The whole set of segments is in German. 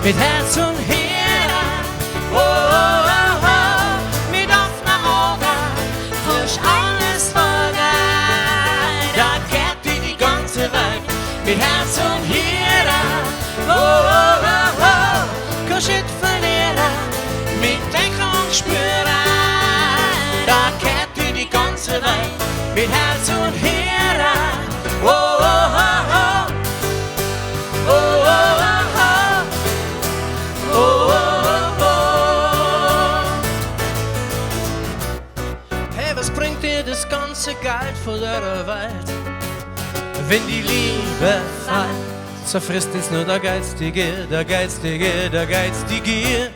mit Herz und Hirn. Oh, oh, oh, oh, mit offenen Augen, durch alles vorbei. Da geht die ganze Welt mit Herz und Hirn. Oh, oh, oh, oh, kannst nicht verlieren, mit Denken und Spüren. Da geht die ganze Welt mit Herz und Hirn. Oh, oh, oh, oh. Oh, oh, oh, oh. Oh, oh, oh. Hey, was bringt dir das ganze Geld von der Welt, wenn die Liebe fällt? Zerfrisst uns nur der Geistige, der Geistige, der Geistige.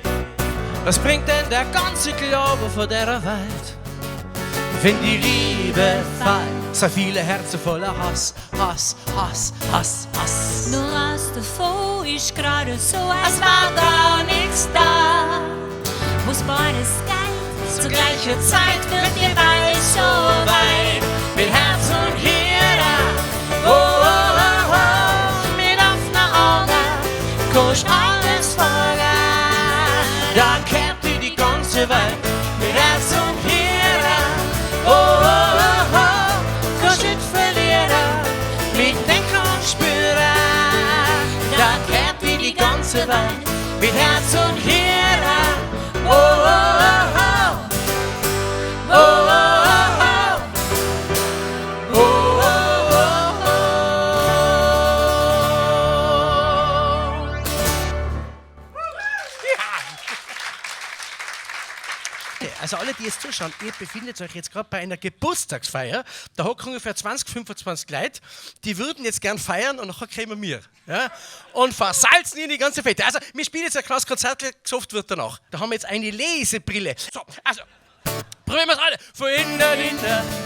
Was bringt denn der ganze Glaube von der Welt, wenn die Liebe fällt? So viele Herzen voller Hass, Hass, Hass, Hass, Hass. Nur aus davor ist gerade so, als war gar nichts da. Wo's beides geht, zur gleichen Zeit wird ihr beide so weit. Mit Herz und Hirn, oh, oh, oh, oh. Mit offenen Augen, kannst alles vergehen. Da kennt ihr die ganze Welt, mit Herz und Hirn, oh, oh, oh, oh. Kannst nicht verlieren, mit Denken und Spüren. Da kennt ihr die ganze Welt, mit Herz und Hirn, oh, oh, oh, oh. Oh, oh, oh, oh. Oh, oh, oh, oh. Also alle, die jetzt zuschauen, ihr befindet euch jetzt gerade bei einer Geburtstagsfeier. Da hocken ungefähr 20, 25 Leute, die würden jetzt gern feiern und nachher kommen wir. Ja? Und versalzen ihnen die ganze Fete. Also wir spielen jetzt ein kleines Konzert, gesoft wird danach. Da haben wir jetzt eine Lesebrille. So, also, probieren wir es alle. Von innen,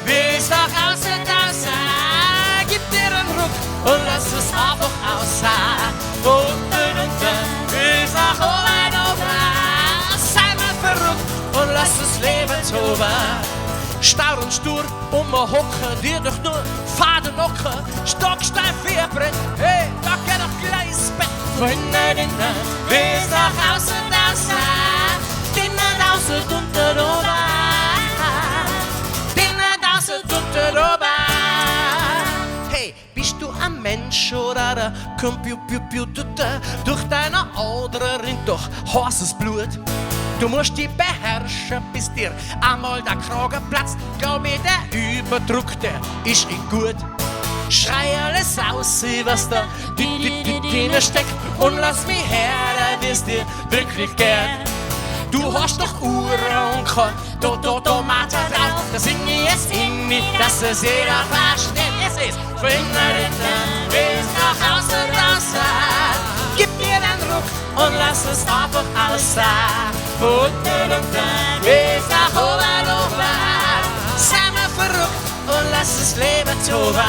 wie es nach außen aussah. Gib dir einen Ruck und lass es einfach aussah. Von unten, wie es nach oben, oben. Sei mal verrückt und lass das Leben toben. Starr und stur, hocken, dir doch nur Faden locken. Stocksteif wie ein Brett, hey, da geht doch gleich ins Bett. Von innen, wie es nach außen aussah. Innen, außen, unten, oben. Hey, bist du ein Mensch oder ein Computer? Durch deine Adern rinnt doch heißes Blut. Du musst dich beherrschen, bis dir einmal der Kragen platzt. Glaub mir, der Überdruck, der ist nicht gut. Schrei alles aus, was da drinnen steckt. Und lass mich her, wie es dir wirklich geht. Du hast doch Uhren und kein Tomaten drauf. Da sing ich jetzt in mich, dass es jeder versteht. Es ist von innen, wie es nach außen aussah. Gib mir den Ruck und lass es einfach aussah. Von unten, wie es nach oben, oben. Sei mal verrückt und lass das Leben toben.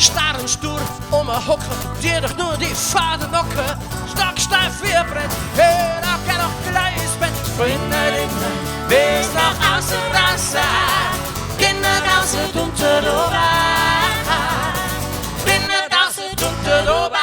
Starr und stur, hocken, dir doch nur die Faden locken. Stocksteif wie ein Brett, hey, da kann doch gleich ins Bett. Von innen, wie es nach außen aussah. Innen, außen, unten, oben. Innen, außen, unten, oben.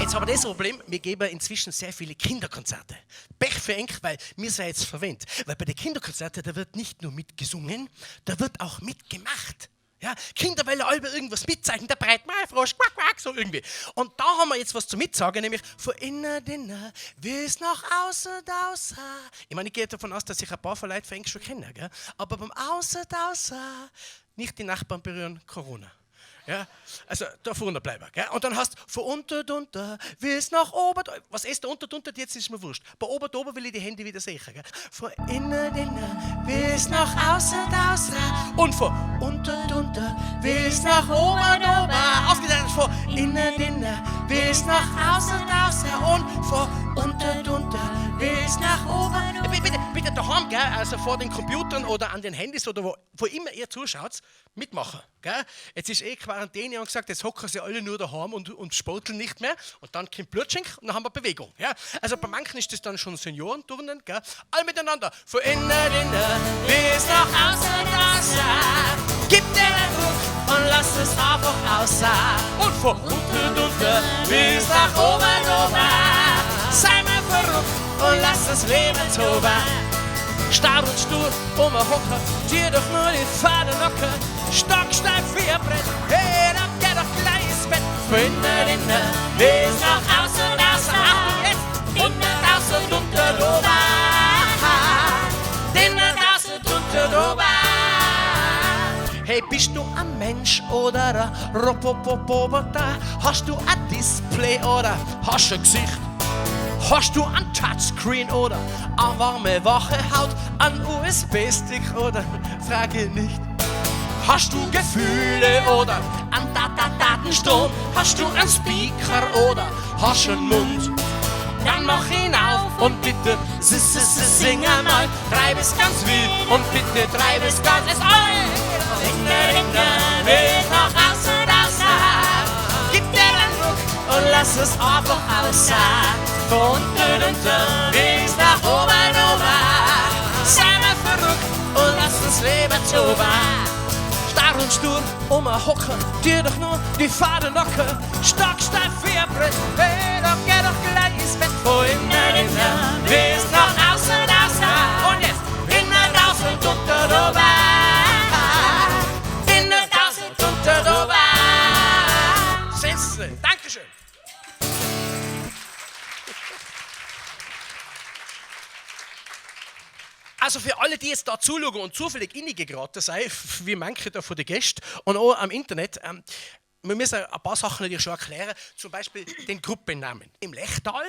Jetzt haben wir das Problem, wir geben inzwischen sehr viele Kinderkonzerte. Pech für Enk, weil wir sind jetzt verwendet. Weil bei den Kinderkonzerten, da wird nicht nur mitgesungen, da wird auch mitgemacht. Ja, Kinder wollen alle irgendwas mitzeigen, der Breitmaulfrosch, quack, quack, so irgendwie. Und da haben wir jetzt was zu mitsagen, nämlich von innen, wie es nach außen aussah. Ich meine, ich gehe davon aus, dass sich ein paar von Leuten von Englisch schon kennen, gell? Aber beim Außen aussah, nicht die Nachbarn berühren, Corona. Ja, also da vorne bleiben. Gell? Und dann hast du von unten, wie es nach oben. Was ist da unten, jetzt ist mir wurscht. Bei oben will ich die Hände wieder sehen. Gell? Von innen, wie es nach außen aussah. Und von unten, wie es nach oben. Ausgedehnt von innen, wie es nach außen aussah. Und von unten, wie es nach oben. Bitte daheim, gell? Also vor den Computern oder an den Handys oder wo immer ihr zuschaut, mitmachen. Gell? Jetzt ist Quarantäne und gesagt, jetzt hocken sie alle nur daheim und sporteln nicht mehr. Und dann kommt Blutschenk und dann haben wir Bewegung. Ja? Also bei manchen ist das dann schon Seniorenturnen. Gell? Alle miteinander. Von innen, wie es nach außen aussah. Gib dir den Druck und lass es einfach aussah. Und von unten, wie es nach oben. lass das Leben toben. Starr und stur, hocken, dir doch nur die Pfade locker. Stocksteif wie ein Brett, hey, da geht doch gleich ins Bett. Innen, innen, wie es noch aus und aus, Achtung jetzt, innen, aus und unter, drüber. Innen, aus und unter, drüber. Hey, bist du ein Mensch oder ein Roboter? Hast du ein Display oder hast du ein Gesicht? Hast du ein Touchscreen oder eine warme, wache Haut? Ein USB-Stick oder? Frage nicht. Hast du Gefühle oder ein Datenstrom? Hast du einen Speaker oder hast du einen Mund? Dann mach ihn auf und bitte sing einmal. Treib es ganz wild und bitte treib es ganz all. Ringe, will noch aus und aus. Gib dir einen Ruck und lass es einfach aus. Von unten, bis nach oben, sei mal verrückt und lass das Leben toben. Starr und stur, hocken, dir doch nur die Pfade locker. Stocksteif wie ein Brett, hey, da geh doch gleich ins Bett. Von innen, bis nach außen, aus. Und jetzt innen, raus und unter, drüber. Innen, raus und unter, drüber. Sensationell, Dankeschön. Also für alle, die jetzt da zuschauen und zufällig reingeraten sind, wie manche da von den Gästen und auch am Internet, wir müssen ein paar Sachen natürlich schon erklären. Zum Beispiel den Gruppennamen. Im Lechtal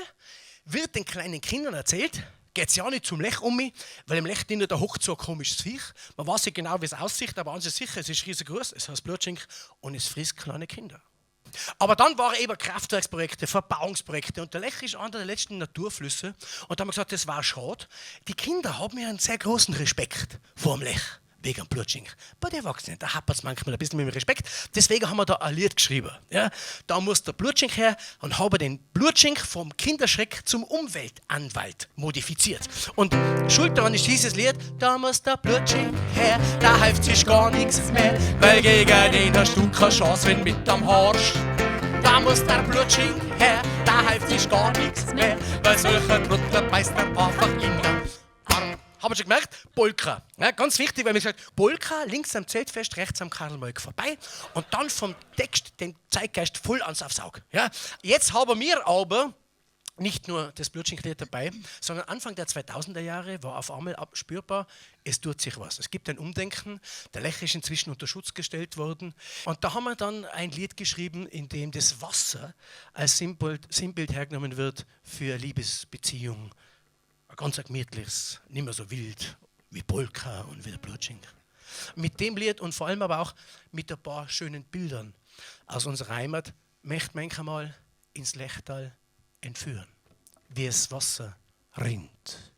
wird den kleinen Kindern erzählt, geht es ja nicht zum Lech um mich, weil im Lech drinnen da hockt so ein komisches Viech. Man weiß nicht genau, wie es aussieht, aber an sich sicher, es ist riesengroß, es heißt Blutschink und es frisst kleine Kinder. Aber dann waren eben Kraftwerksprojekte, Verbauungsprojekte und der Lech ist einer der letzten Naturflüsse und da haben wir gesagt, das war schade. Die Kinder haben ja einen sehr großen Respekt vor dem Lech, wegen dem Blutschink. Bei den Erwachsenen, da hapert es manchmal ein bisschen mit dem Respekt. Deswegen haben wir da ein Lied geschrieben. Ja? Da muss der Blutschink her und haben den Blutschink vom Kinderschreck zum Umweltanwalt modifiziert. Und schuld daran ist dieses Lied, da muss der Blutschink her, da hilft sich gar nichts mehr, weil gegen den hast du keine Chance, wenn mit am Arsch. Da muss der Blutschink her, da hilft sich gar nichts mehr, weil solcher Trottel beißt er einfach in den Arm. Haben Sie schon gemerkt? Polka. Ja, ganz wichtig, weil man sagt, Polka, links am Zeltfest, rechts am Karl-Moik vorbei und dann vom Text den Zeitgeist voll aufs Auge. Ja? Jetzt haben wir aber nicht nur das Blutschink-Lied dabei, sondern Anfang der 2000er Jahre war auf einmal spürbar, es tut sich was. Es gibt ein Umdenken, der Lech ist inzwischen unter Schutz gestellt worden. Und da haben wir dann ein Lied geschrieben, in dem das Wasser als Sinnbild hergenommen wird für Liebesbeziehung. Ein ganz gemütliches, nicht mehr so wild wie Polka und wie der Blutschink. Mit dem Lied und vor allem aber auch mit ein paar schönen Bildern aus unserer Heimat möchte man manchmal ins Lechtal entführen, wie es Wasser rinnt.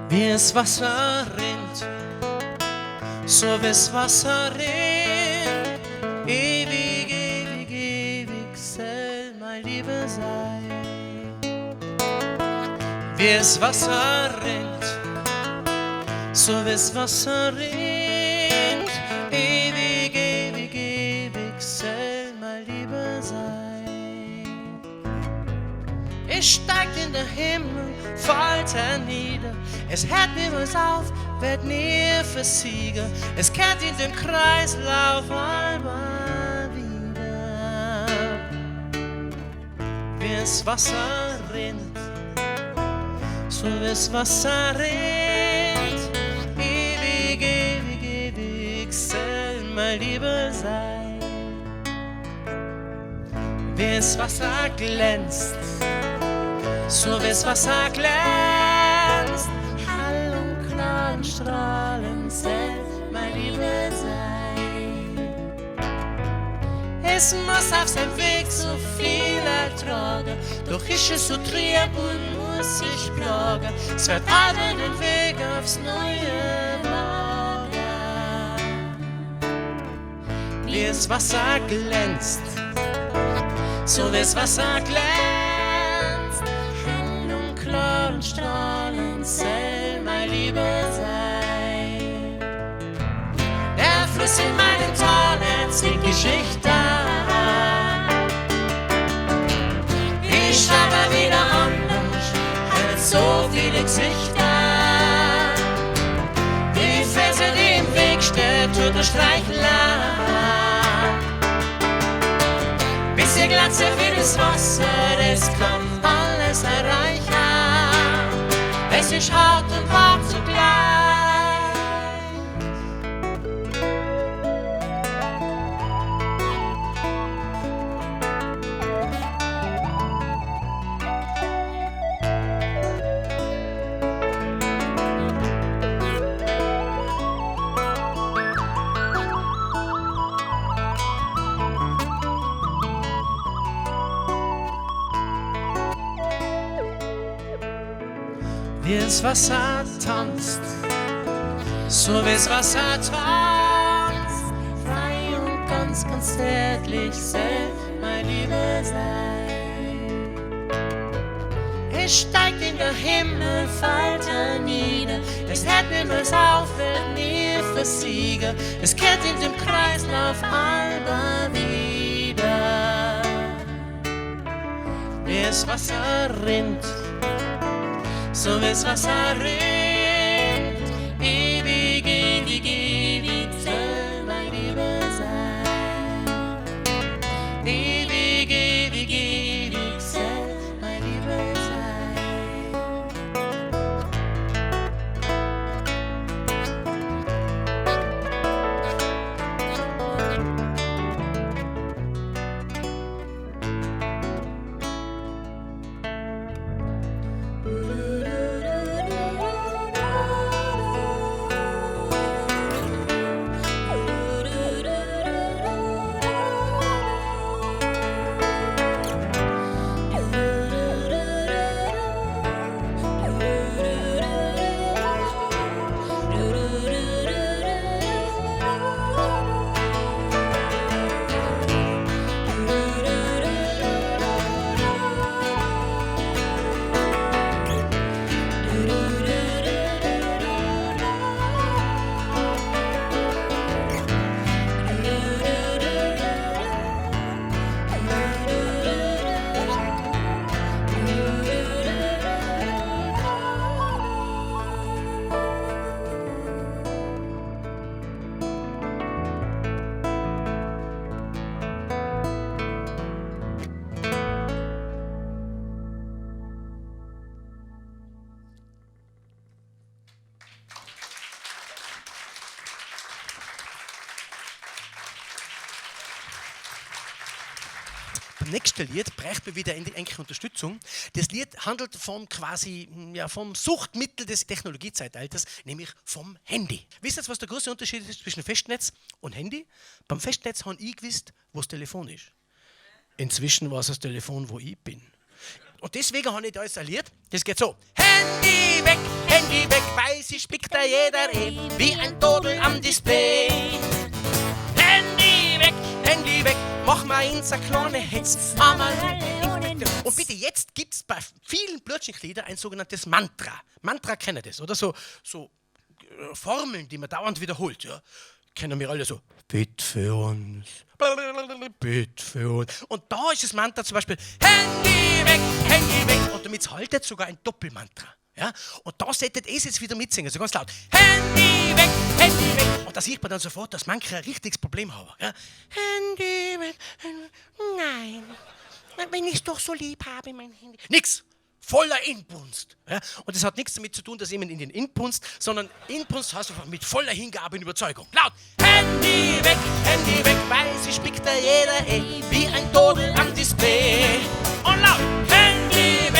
Wie es Wasser rinnt, so wie es Wasser rinnt, ewig, ewig, ewig soll mein Liebe sein. Wie es Wasser rinnt, so wie es Wasser rinnt, ewig, ewig, ewig soll mein Liebe sein. Es steigt in den Himmel, fällt hernieder, es hört niemals auf, wird nie versiegen, es kehrt in den Kreislauf einmal wieder. Wie es Wasser rinnt, so wie es Wasser rinnt, ewig, ewig, ewig soll mein Liebe sein. Wie es Wasser glänzt, so wie es Wasser glänzt, hell und klar und strahlend soll mein Liebe sein. Es muss auf seinem Weg so viel ertragen, doch ist es so trüb und muss sich plagen. Es wird allen den Weg aufs Neue wagen. Wie es Wasser glänzt, so wie es Wasser glänzt, hell und klar und strahlend soll mein Liebe sein. alles in meinem Tal erzählt Geschichte. Ich habe wieder anders, hat so viele Gesichter. Die Felsen, die im Weg steht, tut der Streichler. Bis ihr Glatze wie das Wasser, das kann alles erreichen. Es ist hart und wahr zugleich. Wie das Wasser tanzt, so wie das Wasser tanzt, Frei und ganz, ganz zärtlich soll mein Liebe sein. Es steigt in der Himmel, fällt nieder. Es hört niemals auf, wird nie versiegen. Es kehrt in dem Kreislauf halber wieder. wie das Wasser rinnt, so wie das Wasser rinnt. Ewig, ewig, ewig soll mein Liebe sein. Ewig, ewig, ewig soll mein Liebe sein. Beim nächsten Lied braucht man wieder eigentlich Unterstützung. Das Lied handelt vom vom Suchtmittel des Technologiezeitalters, nämlich vom Handy. Wisst ihr, was der große Unterschied ist zwischen Festnetz und Handy? Beim Festnetz habe ich gewusst, wo das Telefon ist. Inzwischen war es das Telefon, wo ich bin. Und deswegen habe ich da jetzt ein Lied, das geht so. Handy weg, weil sie spickt da jeder wie ein Todel am Display. Handy weg, mach mal ins a kleine Hetz. Und bitte, jetzt gibt es bei vielen Blödschenliedern ein sogenanntes Mantra. Mantra kennen das, oder? So Formeln, die man dauernd wiederholt. Ja? Kennen wir alle so. Bitte für uns. Bitte für uns. Und da ist das Mantra zum Beispiel Handy weg. Und damit haltet sogar ein Doppelmantra. Ja? Und da solltet ihr es jetzt wieder mitsingen, so ganz laut. Handy weg. Und da sieht man dann sofort, dass manche ein richtiges Problem haben. Ja? Handy weg. Nein. Wenn ich es doch so lieb habe, mein Handy. Nix. Voller Inbrunst. Ja? Und das hat nichts damit zu tun, dass jemand in den Inbrunst, sondern Inbrunst heißt einfach mit voller Hingabe und Überzeugung. Laut! Handy weg, weil sie spickt da jeder wie ein Todel am Display. Und laut! Handy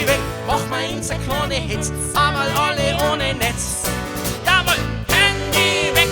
weg, mach mal ins a kleine Hitz, einmal alle ohne Netz. Jawohl! Handy weg.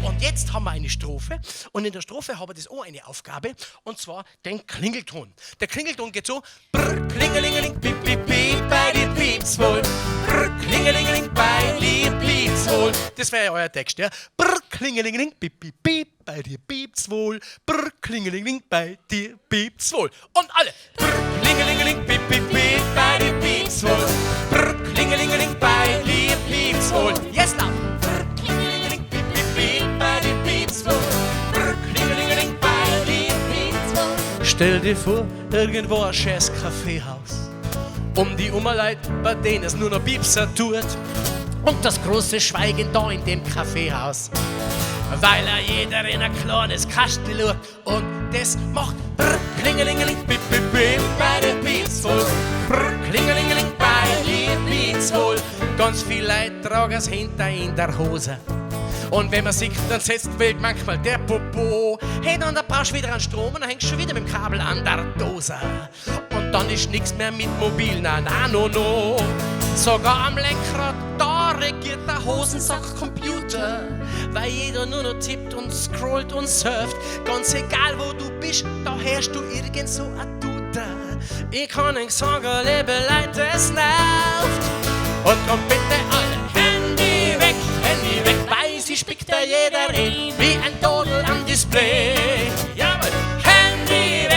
Und jetzt haben wir eine Strophe und in der Strophe haben wir das auch eine Aufgabe und zwar den Klingelton. Der Klingelton geht so: Brr, klingelingeling, piep, piep, piep, bei dir piept's wohl. Brr, klingelingeling, bei dir piept's wohl. Das wäre ja euer Text, ja? Brr, klingelingeling, piep, piep, piep, bei dir piept's wohl. Brr, klingelingeling, bei dir piept's wohl. Und alle: Brr, klingelingeling, piep, piep, piep, bei dir piept's wohl. Brr, klingelingeling, bei dir piept's wohl. Jetzt laut. Bei dir Stell dir vor, irgendwo ein scheiß Kaffeehaus. Die Leute, bei denen es nur noch Piepser tut. Und das große Schweigen da in dem Kaffeehaus. Weil jeder in ein kleines Kastel schaut. Und das macht brr, klingelingeling, bip, bip, bip, bei der Beatswohl. Brr, klingelingeling, bei der Beatswohl. Ganz viele Leute tragen es hinter in der Hose. Und wenn man singt, dann setzt die Welt manchmal der Popo. Hey, dann brauchst du wieder einen Strom und dann hängst du schon wieder mit dem Kabel an der Dose. Und dann ist nichts mehr mit mobil, na, no. Sogar am Lenkrad, da regiert der Hosensack-Computer. Weil jeder nur noch tippt und scrollt und surft. Ganz egal, wo du bist, da hörst du irgend so ein Tutor. Ich kann nicht sagen, liebe Leute, es nervt. Und drum bitte alle Handy weg, weil sie spickt da jeder hin, wie ein Todel am Display. Jawohl, Handy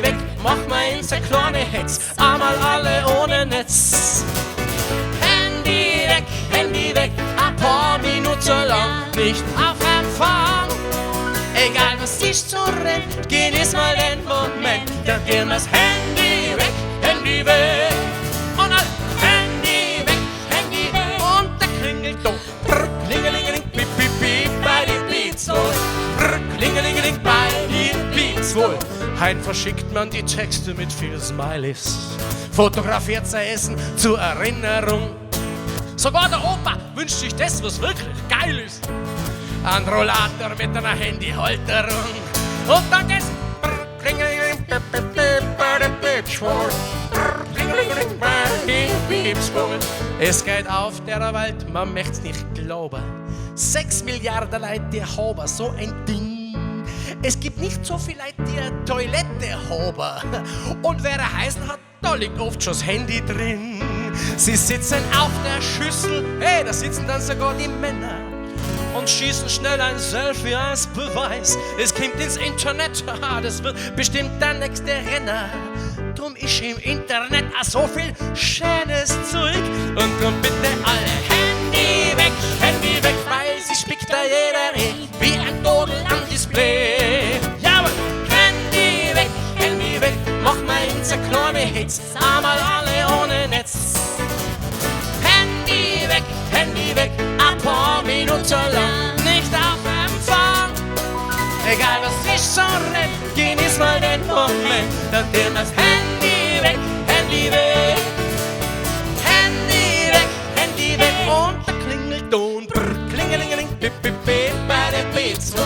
weg, mach mal ins eine kleine Hetz, einmal alle ohne Netz. Handy weg, ein paar Minuten lang, nicht auf Empfang. Egal was ist so rennt, genieß mal den Moment, dann gehen wir's Handy weg. Und alle Handy weg, und der klingelt doch. Brr, klingelingeling, piep, piep, piep, bei den Beats wohl. Brr, klingelingeling, bei den Beats wohl. Heim verschickt man die Texte mit viel Smileys, fotografiert sein Essen zur Erinnerung. Sogar der Opa wünscht sich das, was wirklich geil ist. Ein Rollator mit einer Handyhalterung. Und dann geht's brr, klingelingeling, piep, piep, piep, bei den Beats wohl. Brr, klingelingeling, bei den Beats wohl. Es geht auf der Welt, man möcht's nicht glauben. 6 Milliarden Leute, die haben so ein Ding. Es gibt nicht so viele Leute, die eine Toilette haben. Und wer er heißen hat, da liegt oft schon das Handy drin. Sie sitzen auf der Schüssel, hey, da sitzen dann sogar die Männer. Und schießen schnell ein Selfie als Beweis. Es kommt ins Internet, haha, das wird bestimmt der nächste Renner. Drum ist im Internet auch so viel schönes Zeug. Und drum bitte alle Handy weg, weil sie spickt da jeder hin, wie ein Todel am Display. Jawohl, Handy weg, mach mal ins eine kleine Hitz, einmal alle ohne Netz. Handy weg, ein paar Minuten lang, nicht auf Empfang. Egal was ist so rennt, genieß mal den Moment, dann nimm das Handy weg. Handy weg, und der Klingelton, brr, klingelingeling, pip, pip, pip, bei der Beats wohl.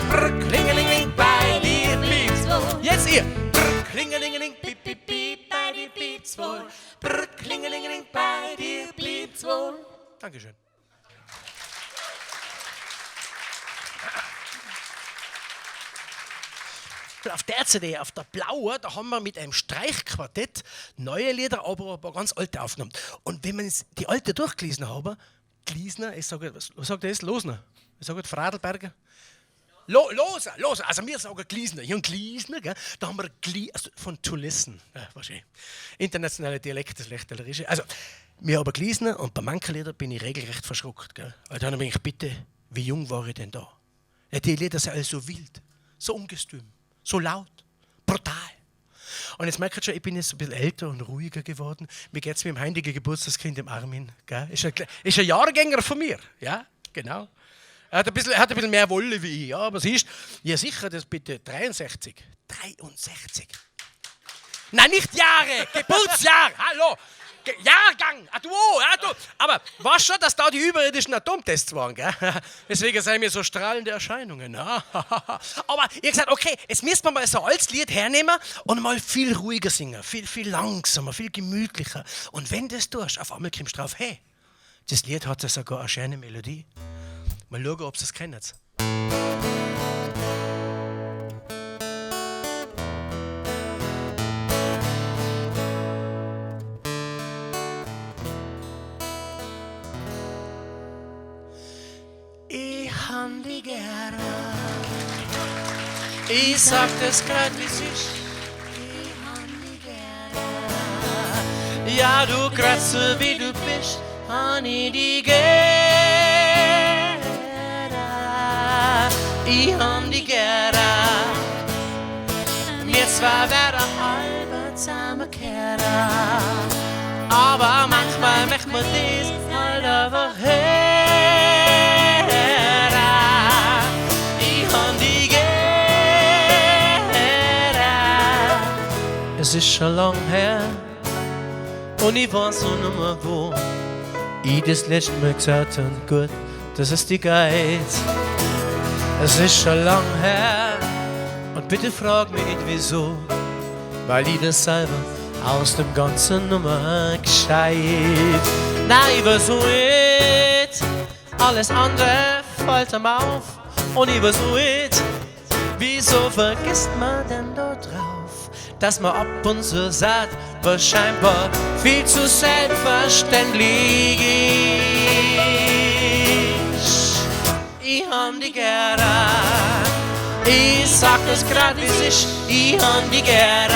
Brr, klingelingeling, bei der Beats wohl. Jetzt ihr, brr, klingelingeling, pip, pip, pip, bei der Beats wohl. Brr, klingelingeling, bei der Beats wohl. Dankeschön. Auf der CD, auf der blauen, da haben wir mit einem Streichquartett neue Lieder, aber ein paar ganz alte aufgenommen. Und wenn man die alte durchgelesen haben, ich sage, was sagt er jetzt? Losner? Ich sage Fradelberger? Loser, also wir sagen Gliesner. Ich habe Gliesner, gell? Da haben wir also von to listen. Ja, wahrscheinlich. Internationale Dialekt, das Lächterische. Also, wir haben Gliesner und bei manchen Liedern bin ich regelrecht verschreckt. Gell? Weil dann bin ich, bitte, wie jung war ich denn da? Ja, die Lieder sind alle so wild, so ungestüm, so laut, brutal. Und jetzt merkt ihr schon, ich bin jetzt ein bisschen älter und ruhiger geworden. Mir geht es mit dem heimlichen Geburtstagskind im Armin. Gell? Ist ein Jahrgänger von mir. Ja, genau. Er hat ein bisschen mehr Wolle wie ich. Ja, aber siehst ja sicher, das bitte 63. 63. Nein, nicht Jahre, Geburtsjahr. Hallo. Jahrgang. Ah, du. Aber weißt schon, dass da die überirdischen Atomtests waren, gell? Deswegen seien mir so strahlende Erscheinungen. Aber ich habe gesagt, okay, jetzt müssen wir mal so ein altes Lied hernehmen und mal viel ruhiger singen, viel langsamer, viel gemütlicher. Und wenn du das tust, auf einmal kommst du drauf, hey, das Lied hat ja sogar eine schöne Melodie. Mal schauen, ob Sie es kennen. Ich hab dich gerne. Ich sag das grad, wie es ist. Ich hab dich gerne. Ja, du Kratze, wie du bist, hab ich dich gerne. Ich hab dich gerne. Wir zwei zwar wäre halber zusammenkehren, aber manchmal möchte man dies halt einfach hören. Ich hab die gern. Es ist schon lang her und ich weiß noch nicht mehr, wo ich das letzte Mal gesagt habe, gut, das ist die Geiz. Es ist schon lang her und bitte frag mich nicht wieso, weil ich das selber aus dem Ganzen Nummer gescheit. Nein, ich weiß nicht, alles andere fällt ihm auf und ich weiß nicht, wieso vergisst man denn da drauf, dass man ab und zu sagt, was scheinbar viel zu selbstverständlich ist. Ich hab die gern, ich sag es grad wie es ist, ich hab die gern.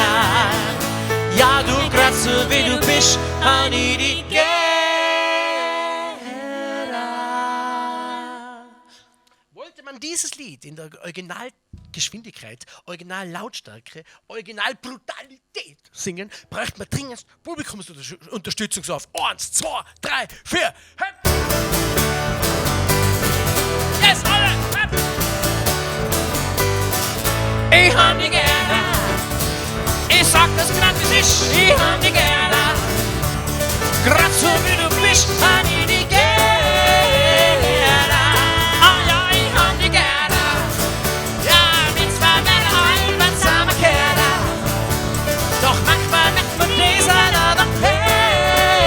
Ja, du grad so wie du bist, hab ich die gern. Wollte man dieses Lied in der Originalgeschwindigkeit, Originallautstärke, Originalbrutalität singen, bräuchte man dringend Publikumsunterstützung so auf 1, 2, 3, 4. Hey. Yes, alle! Hey. Ich hab die gerne, ich sag das grad wie es ist, ich hab die gerne. Grad so wie du bist, hab ich die gerne. Oh ja, ich hab die gerne. Ja, wir zwei werden halber zusammenkehren. Doch manchmal möchte man das aber hören.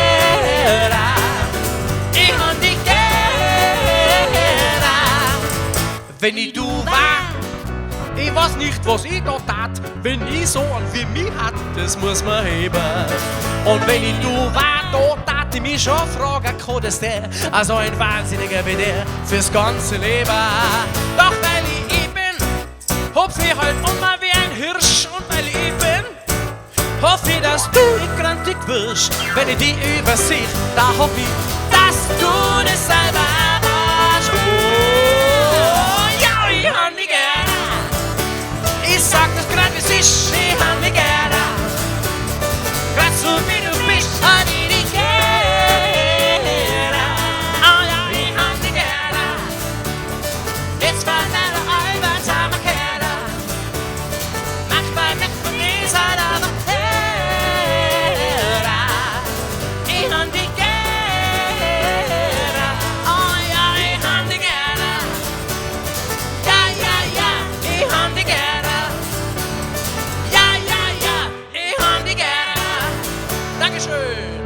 Ich hab die gerne. Wenn ich du war, ich weiß nicht, was ich da tat, wenn ich so an wie mich hat, das muss man heben. Und wenn ich du war, da tat ich mich schon fragen, kann das der, also ein Wahnsinniger wie der, fürs ganze Leben. Doch weil ich bin, hopf ich halt immer wie ein Hirsch. Und weil ich bin, hoffe ich, dass du grantig wirst. Wenn ich die übersehe, da hoffe ich, dass du das selber warst. Oh, ja, ich hab dich gern. Ich sag das grad wie es ist, ich hab dich gerne. Grad so wie du bist, hab ich dich gerne. Oh ja, ich hab dich gerne. Jetzt war deine Alber zusammenkehren. Manchmal möchte man das halt aber hören. Ich hab dich gerne. Oh ja, ich hab dich gerne. Ja, ja, ja, ich hab dich gerne. Dankeschön!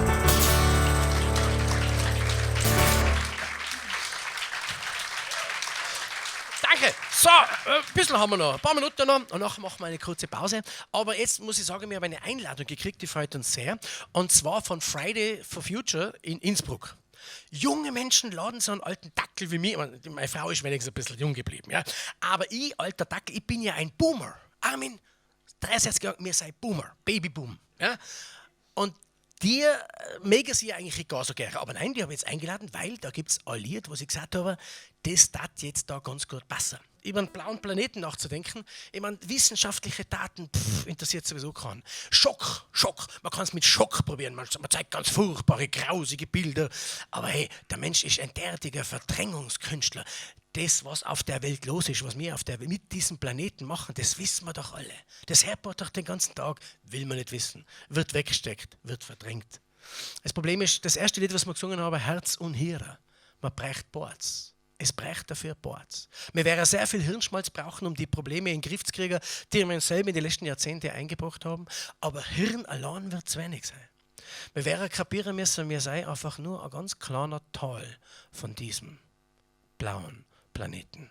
Danke! So, ein bisschen haben wir noch, ein paar Minuten noch und nachher machen wir eine kurze Pause. Aber jetzt muss ich sagen, wir haben eine Einladung gekriegt, die freut uns sehr. Und zwar von Friday for Future in Innsbruck. Junge Menschen laden so einen alten Dackel wie mich. Meine Frau ist wenigstens ein bisschen jung geblieben. Ja? Aber ich, alter Dackel, ich bin ja ein Boomer. Armin, 63 Jahre, wir sind Boomer, Babyboom. Ja? Und die mögen sie eigentlich gar so gerne. Aber nein, die haben jetzt eingeladen, weil da gibt es ein Lied, wo sie gesagt haben, das tat jetzt da ganz gut passen. Über einen blauen Planeten nachzudenken, ich meine, wissenschaftliche Daten interessiert sowieso keinen. Schock, man kann es mit Schock probieren, man zeigt ganz furchtbare, grausige Bilder. Aber hey, der Mensch ist ein derartiger Verdrängungskünstler. Das, was auf der Welt los ist, was wir auf der Welt mit diesem Planeten machen, das wissen wir doch alle. Das hört man doch den ganzen Tag, will man nicht wissen. Wird weggesteckt, wird verdrängt. Das Problem ist, das erste Lied, was wir gesungen haben, Herz und Hirn. Man braucht Boards. Es braucht dafür Boards. Wir werden sehr viel Hirnschmalz brauchen, um die Probleme in den Griff zu kriegen, die wir uns selber in den letzten Jahrzehnten eingebracht haben. Aber Hirn allein wird es wenig sein. Wir werden kapieren müssen, wir seien einfach nur ein ganz kleiner Teil von diesem blauen Planeten.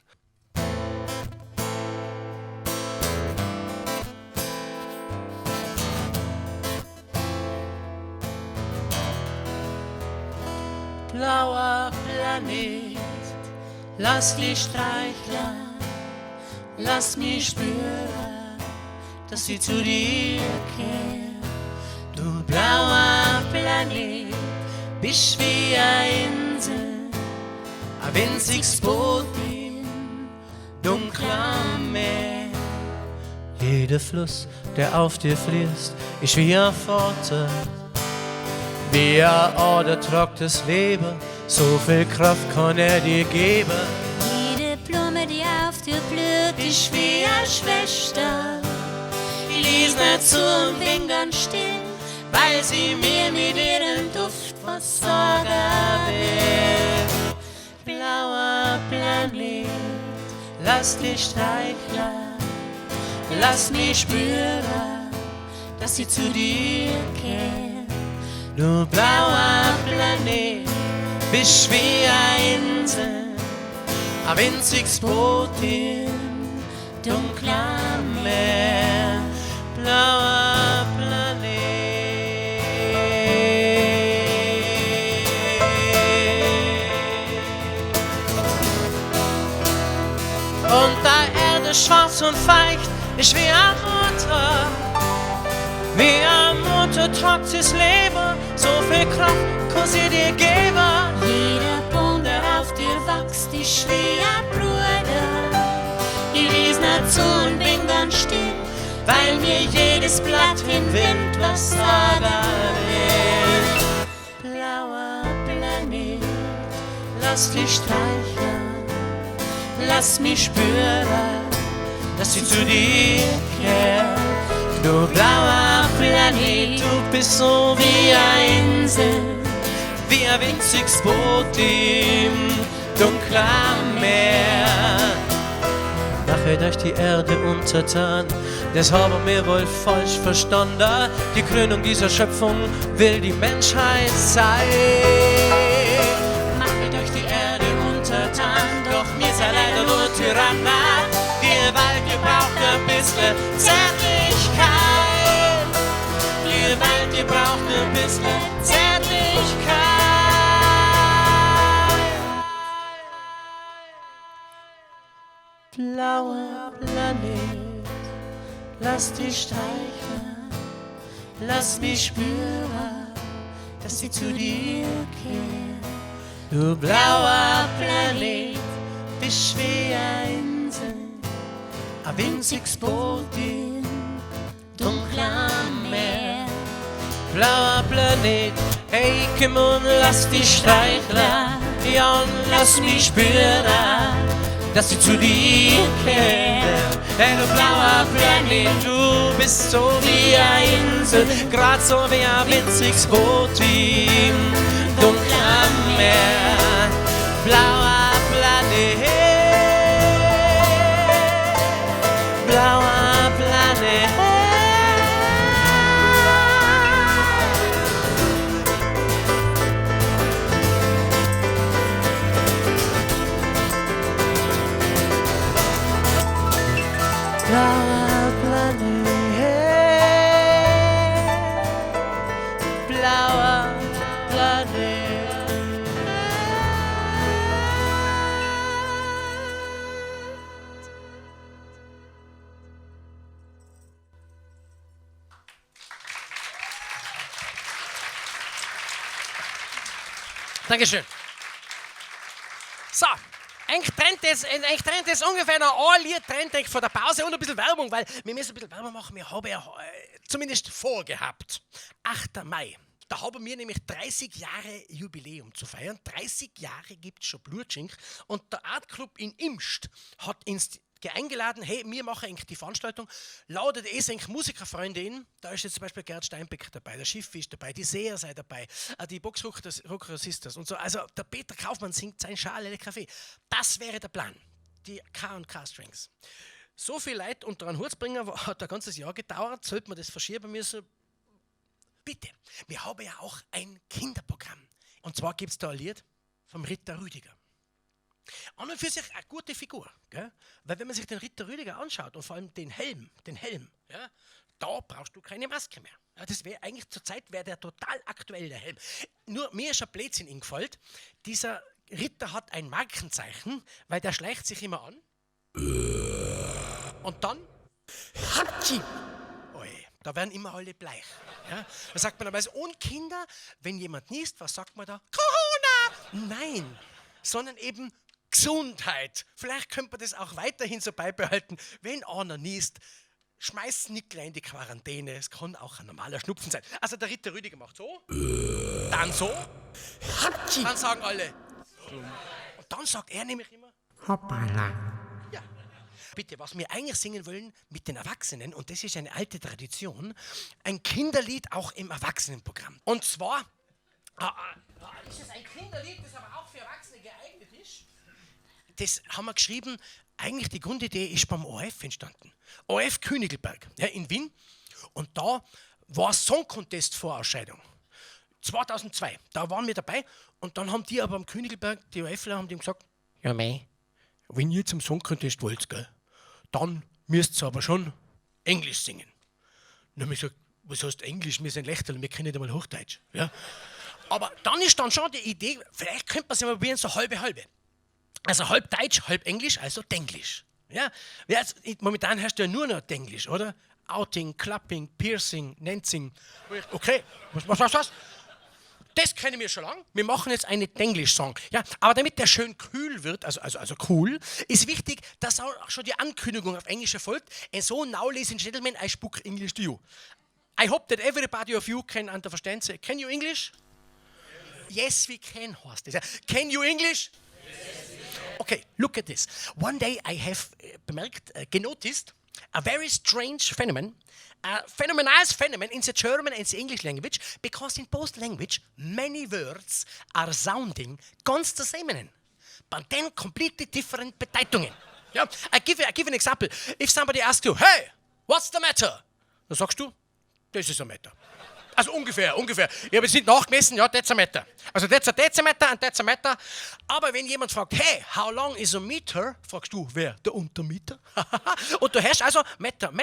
Blauer Planet, lass dich streicheln, lass mich spüren, dass sie zu dir kehrt. Du blauer Planet, bist wie eine Insel, ein winziges Boot im dunklen Meer. Jeder Fluss, der auf dir fließt, ist wie ein Vater. Wie ein Ader tragt das Leben, so viel Kraft kann er dir geben. Jede Blume, die auf dir blüht, ist wie eine Schwester. Ich lies nicht zu und bin ganz still, weil sie mir mit ihrem Duft was sagen will. Blauer Planet, lass dich streicheln, lass mich spüren, dass sie zu dir kehrt. Du blauer Planet, bist wie eine Insel, ein winziges Boot im dunklen Meer. Blauer Planet. Und da Erde schwarz und feucht ist wie eine Mutter. Wie eine Mutter tragt sie's Leben, so viel Kraft kann sie dir geben. Jeder Baum, der auf dir wächst, ist wie ein Bruder. Ich lies nicht zu und bin ganz still, weil mir jedes Blatt im Wind was sagen will. Blauer Planet, lass dich streicheln, lass mich spüren, dass sie zu dir kehrt. Du blauer Planet, du bist so wie eine Insel, wie ein winziges Boot im dunklen Meer. Machet euch die Erde untertan, das haben wir wohl falsch verstanden. Die Krönung dieser Schöpfung will die Menschheit sein. Machet euch die Erde untertan, doch mir seid leider nur Tyrannen. Die Welt, ihr braucht ein bisschen Zärtlichkeit. Die Welt, ihr braucht ein bisschen Zärtlichkeit. Blauer Planet, lass dich streicheln, lass mich spüren, dass sie zu dir kehrt. Du blauer Planet, bist wie eine Insel, ein winziges Boot im dunklen Meer. Blauer Planet, hey, komm und lass dich streicheln, ja und lass mich spüren, dass sie zu dir kehrt. Hey, du blauer Planet, du bist so wie eine Insel, grad so wie ein winziges Boot im dunklen Meer. Blauer Planet, blauer Planet. Blauer Planet, blauer Planet. Dankeschön. So. Eigentlich trennt es ungefähr noch ein Lied trennt von der Pause und ein bisschen Werbung, weil wir müssen ein bisschen Werbung machen. Wir haben ja zumindest vorgehabt. 8. Mai. Da haben wir nämlich 30 Jahre Jubiläum zu feiern. 30 Jahre gibt es schon Blutschink. Und der Art Club in Imst hat uns eingeladen, hey, wir machen eigentlich die Veranstaltung, lautet eigentlich Musikerfreunde in, da ist jetzt zum Beispiel Gerd Steinbeck dabei, der Schiff ist dabei, die Seher sei dabei, die Boxrocker Sisters und so, also der Peter Kaufmann singt sein Schale Kaffee. Das wäre der Plan, die K&K Strings. So viel Leute unter einen Hut zu bringen, hat ein ganzes Jahr gedauert, sollte man das verschieben müssen. Bitte, wir haben ja auch ein Kinderprogramm und zwar gibt es da ein Lied vom Ritter Rüdiger. An und für sich eine gute Figur, gell? Weil wenn man sich den Ritter Rüdiger anschaut und vor allem den Helm, ja, da brauchst du keine Maske mehr. Ja, das wäre eigentlich zurzeit der total aktuell, der Helm. Nur mir ist ein Blödsinn eingefallen, dieser Ritter hat ein Markenzeichen, weil der schleicht sich immer an und dann Hatschi! Da werden immer alle bleich. Ja? Da sagt man aber, und Kinder, wenn jemand niest, was sagt man da? Corona! Nein, sondern eben Gesundheit. Vielleicht könnte man das auch weiterhin so beibehalten. Wenn einer niest, schmeiß Nickler in die Quarantäne. Es kann auch ein normaler Schnupfen sein. Also der Ritter Rüdiger macht so, dann so, dann sagen alle. Und dann sagt er nämlich immer, Hoppala. ja. Bitte, was wir eigentlich singen wollen mit den Erwachsenen, und das ist eine alte Tradition, ein Kinderlied auch im Erwachsenenprogramm. Und zwar ist es ein Kinderlied, das aber auch für Erwachsene geeignet ist. Das haben wir geschrieben, eigentlich die Grundidee ist beim ORF entstanden. ORF Königelberg, ja, in Wien. Und da war Song Contest Vorausscheidung. 2002, da waren wir dabei. Und dann haben die aber am Königelberg, die ORFler, haben dem gesagt, ja mei, wenn ihr zum Song Contest wollt, gell, dann müsst ihr aber schon Englisch singen. Dann haben wir gesagt, was heißt Englisch? Wir sind Lechterl, wir können nicht einmal Hochdeutsch. Ja? Aber dann ist dann schon die Idee, vielleicht könnte man es ja mal probieren, so halbe. Also halb Deutsch, halb Englisch, also Denglisch. Ja? Jetzt, momentan herrscht ja nur noch Denglisch, oder? Outing, Clapping, Piercing, Nenzing. Okay, was? Das kennen wir schon lange. Wir machen jetzt einen Denglisch-Song. Ja, aber damit der schön kühl wird, also cool, ist wichtig, dass auch schon die Ankündigung auf Englisch erfolgt. And so now, ladies and gentlemen, I speak English to you. I hope that everybody of you can understand. Can you English? Yes, we can, Horst. Can you English? Okay, look at this. One day I have genoticed a very strange phenomenon, a phenomenal phenomenon in the German and the English language, because in both language many words are sounding ganz the same, but then completely different Bedeutungen. Yeah? I give an example. If somebody asks you, hey, what's the matter? Dann sagst du, das ist ein Meter. Also ungefähr. Ich habe jetzt nicht nachgemessen, ja, that's a meter. Also that's a decimeter and that's a meter. Aber wenn jemand fragt, hey, how long is a meter? Fragst du, wer? Der Untermieter? Und du hörst also Meter,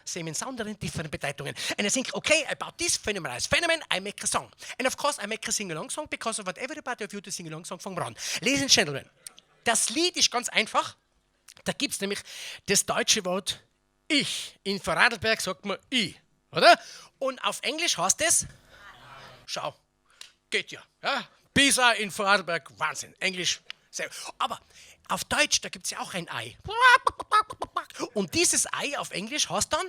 same sound in different Bedeutungen. And I think, okay, about this phenomenon, I make a song. And of course I make a sing-along song because I want everybody of you to sing-along song from Ron. Ladies and gentlemen, das Lied ist ganz einfach. Da gibt es nämlich das deutsche Wort ich. In Vorarlberg sagt man ich, oder? Und auf Englisch heißt es, schau, geht ja. Pisa in Vorarlberg, Wahnsinn. Englisch, sehr. Aber auf Deutsch, da gibt es ja auch ein Ei. Und dieses Ei auf Englisch heißt dann,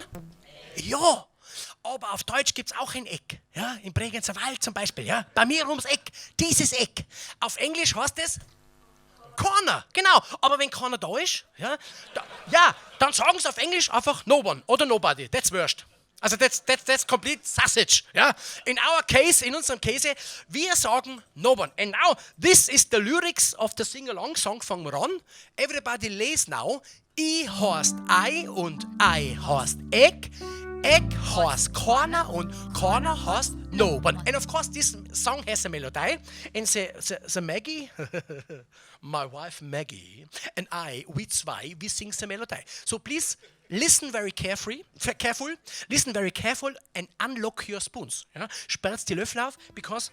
ja. Aber auf Deutsch gibt es auch ein Eck. Ja, im Bregenzer Wald zum Beispiel. Ja, bei mir ums Eck, dieses Eck. Auf Englisch heißt es Corner, genau. Aber wenn keiner da ist, dann sagen sie auf Englisch einfach no one oder nobody. That's worst. Also that's complete sausage. Ja? In unserem Case, wir sagen no one. And now, this is the lyrics of the sing-along song von Ron. Everybody lays now. I heißt Ei und Ei heißt Egg. Egg heißt Corner und Corner heißt no one. And of course, this song has a melody. And the Maggie, my wife Maggie, and I, we zwei, we sing the melody. So please, listen very careful, listen very careful and unlock your spoons. Ja? Sperrt die Löffel auf, because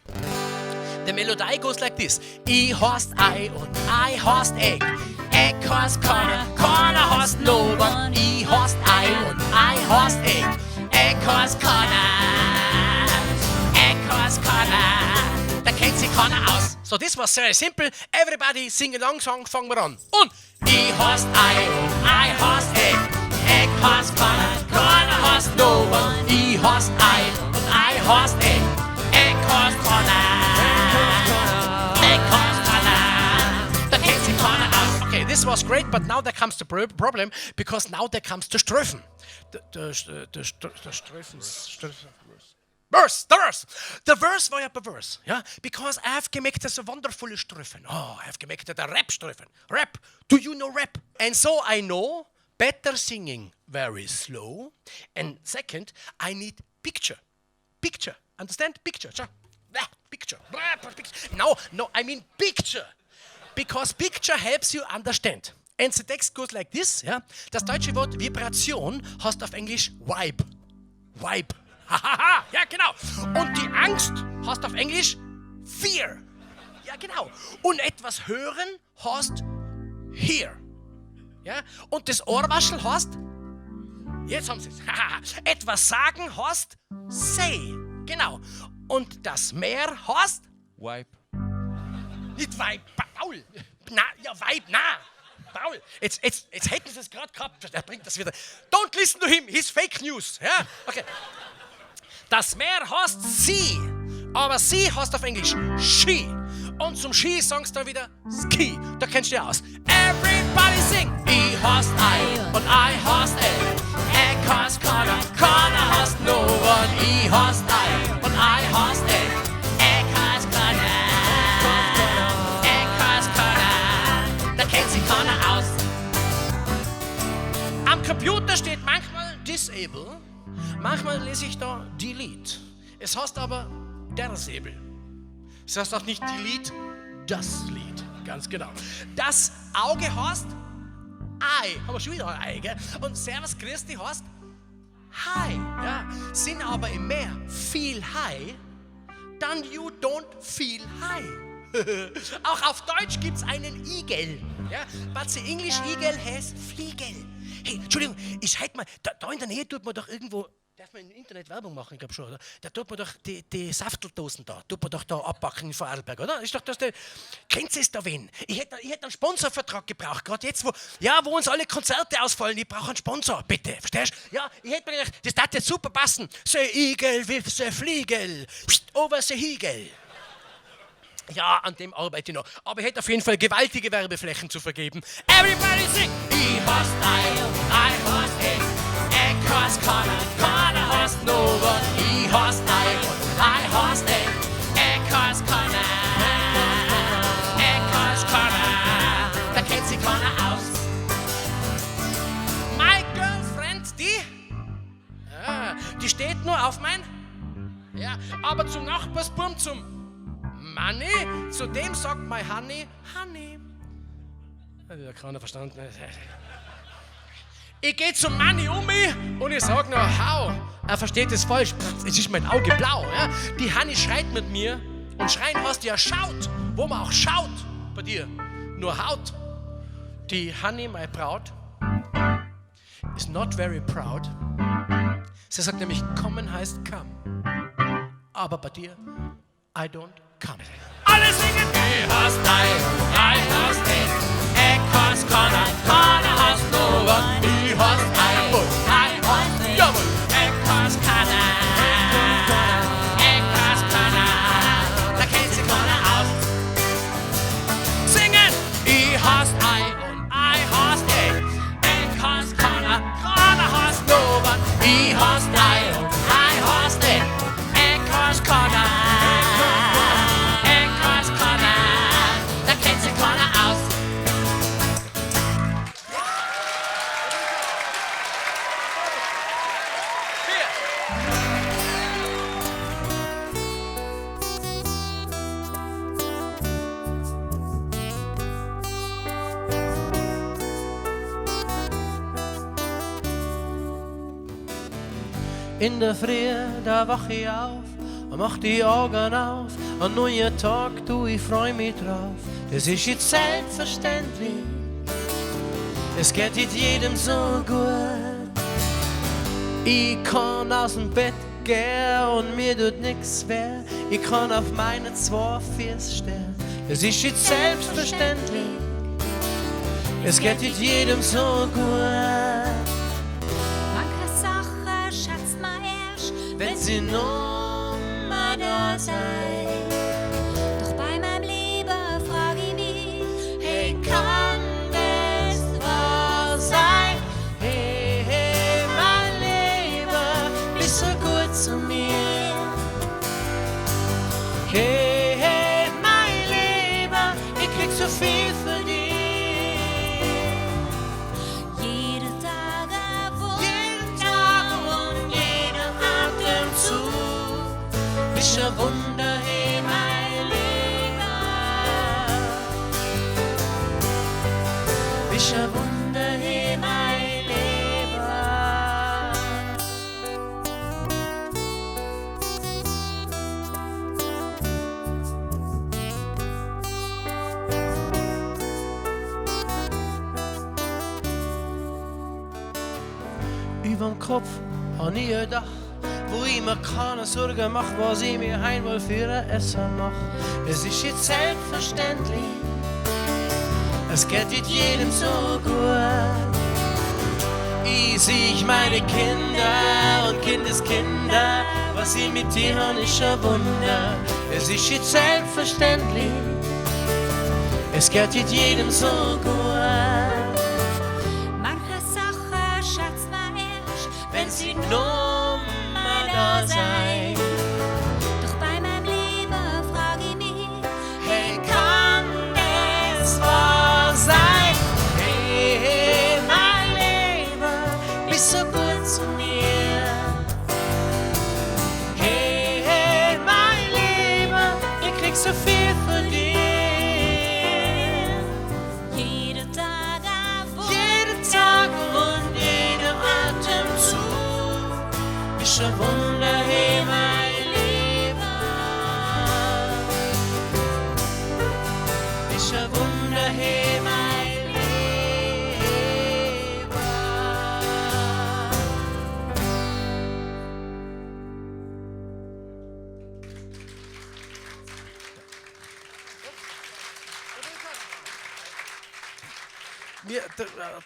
the melody goes like this. I heißt Ei und Ei heißt Egg. Egg heißt Corner, Corner heißt no one. I heißt Ei und Ei heißt Egg. Egg heißt Corner, Egg heißt Corner. Da kennt sich keiner aus. So this was very simple. Everybody sing along song, fangen wir an. Und I heißt Ei und Ei heißt Egg. Egg heißt Corner, Corner heißt no one. I heißt Ei und Ei heißt Egg. Egg heißt Corner, Egg heißt Corner. Da kennt sich keiner aus. Okay, this was great, but now there comes the problem, because now there comes the Strophen. The verse war ja perverse, ja? Because I have gemerkt, das so wundervolle Strophen. Oh, I have gemerkt, der Rap-Strophen. Rap, do you know rap? And so I know better singing very slow. And second, I need picture. Picture, understand? Picture, picture. No, I mean picture. Because picture helps you understand. And the text goes like this, ja? Das deutsche Wort Vibration heißt auf Englisch Vibe. Vibe. Hahaha, ja genau. Und die Angst heißt auf Englisch Fear. Ja genau. Und etwas hören heißt Hear. Ja? Und das Ohrwaschel heißt, jetzt haben sie es. Etwas sagen heißt Say. Genau. Und das Meer heißt Wipe. Nicht Vibe, Paul. Na, ja, Vibe, na. Paul, jetzt hätten sie es gerade gehabt. Er bringt das wieder. Don't listen to him, he's fake news. Ja? Okay. Das Meer heißt Sea, aber Sea heißt auf Englisch Ski. Und zum Ski sagst du dann wieder Ski. Da kennst du dich aus. Everybody sing. I heißt I und I heißt Eck heißt Connor, Connor heißt no one. I heißt I und I heißt Eck heißt Connor, Eck heißt Connor. Da kennt sich keiner aus. Am Computer steht manchmal Disable, manchmal lese ich da Delete. Es heißt aber Disable. Es heißt auch nicht Delete, das Lied. Ganz genau. Das Auge heißt Ei. Haben wir schon wieder ein Ei, gell? Und Servus Christi heißt Hi. Ja? Sind aber im Meer viel Hi, dann you don't feel high. Auch auf Deutsch gibt es einen Igel. Ja? But the English Igel heißt Fliegel. Hey, Entschuldigung, ich halt mal, da in der Nähe tut man doch irgendwo. Darf man im Internet Werbung machen, ich glaube schon, oder? Da tut man doch die Safteldosen da, tut man doch da abpacken in Vorarlberg, oder? Ist doch das der. Kennt ihr es da wen? Ich hätte einen Sponsorvertrag gebraucht, gerade jetzt, wo uns alle Konzerte ausfallen, ich brauche einen Sponsor, bitte, verstehst du? Ja, ich hätte mir gedacht, das darf jetzt super passen. So Igel with the Fliegel, over the Higel. Ja, an dem arbeite ich noch. Aber ich hätte auf jeden Fall gewaltige Werbeflächen zu vergeben. Everybody sing! I hast I hast Eck hast Connor, Connor hast no one. I hast I hast Eck hast Connor, Eck hast Connor. Da kennt sich keiner aus. My girlfriend, die steht nur auf mein... Ja, aber zum Nachbarsburm, zum Money, zu dem sagt my Honey, Honey. Hat ja keiner verstanden. Ich gehe zum Money um mich und ich sage nur, hau. Er versteht es falsch. Es ist mein Auge blau. Ja? Die Honey schreit mit mir und schreien heißt ja schaut, wo man auch schaut bei dir. Nur Haut. Die Honey, my Braut, is not very proud. Sie sagt nämlich, kommen heißt come. Aber bei dir, I don't come. Alle singen! Ich hast I hast Eck hast Connor, Connor hast no one. Ich hast I und I hast jawohl. Eck hast Connor, Eck hast Connor. Da kennt sich keiner aus. Singen! Ich hast I und I hast Eck hast Connor, Connor hast no one. Ich hast I und I hast Eck hast Connor. In der Früh, da wach ich auf und mach die Augen auf. An neuen Tag, du, ich freu mich drauf. Das ist jetzt selbstverständlich. Es geht nicht jedem so gut. Ich kann aus dem Bett gehen und mir tut nix weh. Ich kann auf meine 2 Füße stehen. Das ist jetzt selbstverständlich. Es geht nicht jedem so gut. Wenn sie nummer da sei. Doch bei meinem Leben frag ich mich, hey, kann das wahr sein? Hey, hey, mein Leben, bist so gut zu mir. Hey, hey, mein Leben, ich krieg so viel für dich. Bist ein Wunder, hey, mein Leben. Bist ein Wunder, hey, mein Leben. Überm Kopf hab ich ein Dach, wo ich mir keine Sorgen mach, was ich mir heim will für ein Essen mach. Es ist jetzt selbstverständlich, es geht nicht jedem so gut. Ich sehe meine Kinder und Kindeskinder, was sie mit dir haben, ist ein Wunder. Es ist jetzt selbstverständlich, es geht nicht jedem so gut. Manche Sachen schätzt man erst, Wenn sie nur mal da sein. Doch bei meinem Leben frage ich mich, Hey, kann es wahr sein? Hey, mein Leben, bist so gut zu mir. Hey, mein Leben, ich krieg so viel von dir. jeden Tag auf Jeden Tag und jedem Atemzug bist ein Wunder, hey, mein Leben. Bist ein Wunder, hey, mein Leben. Wir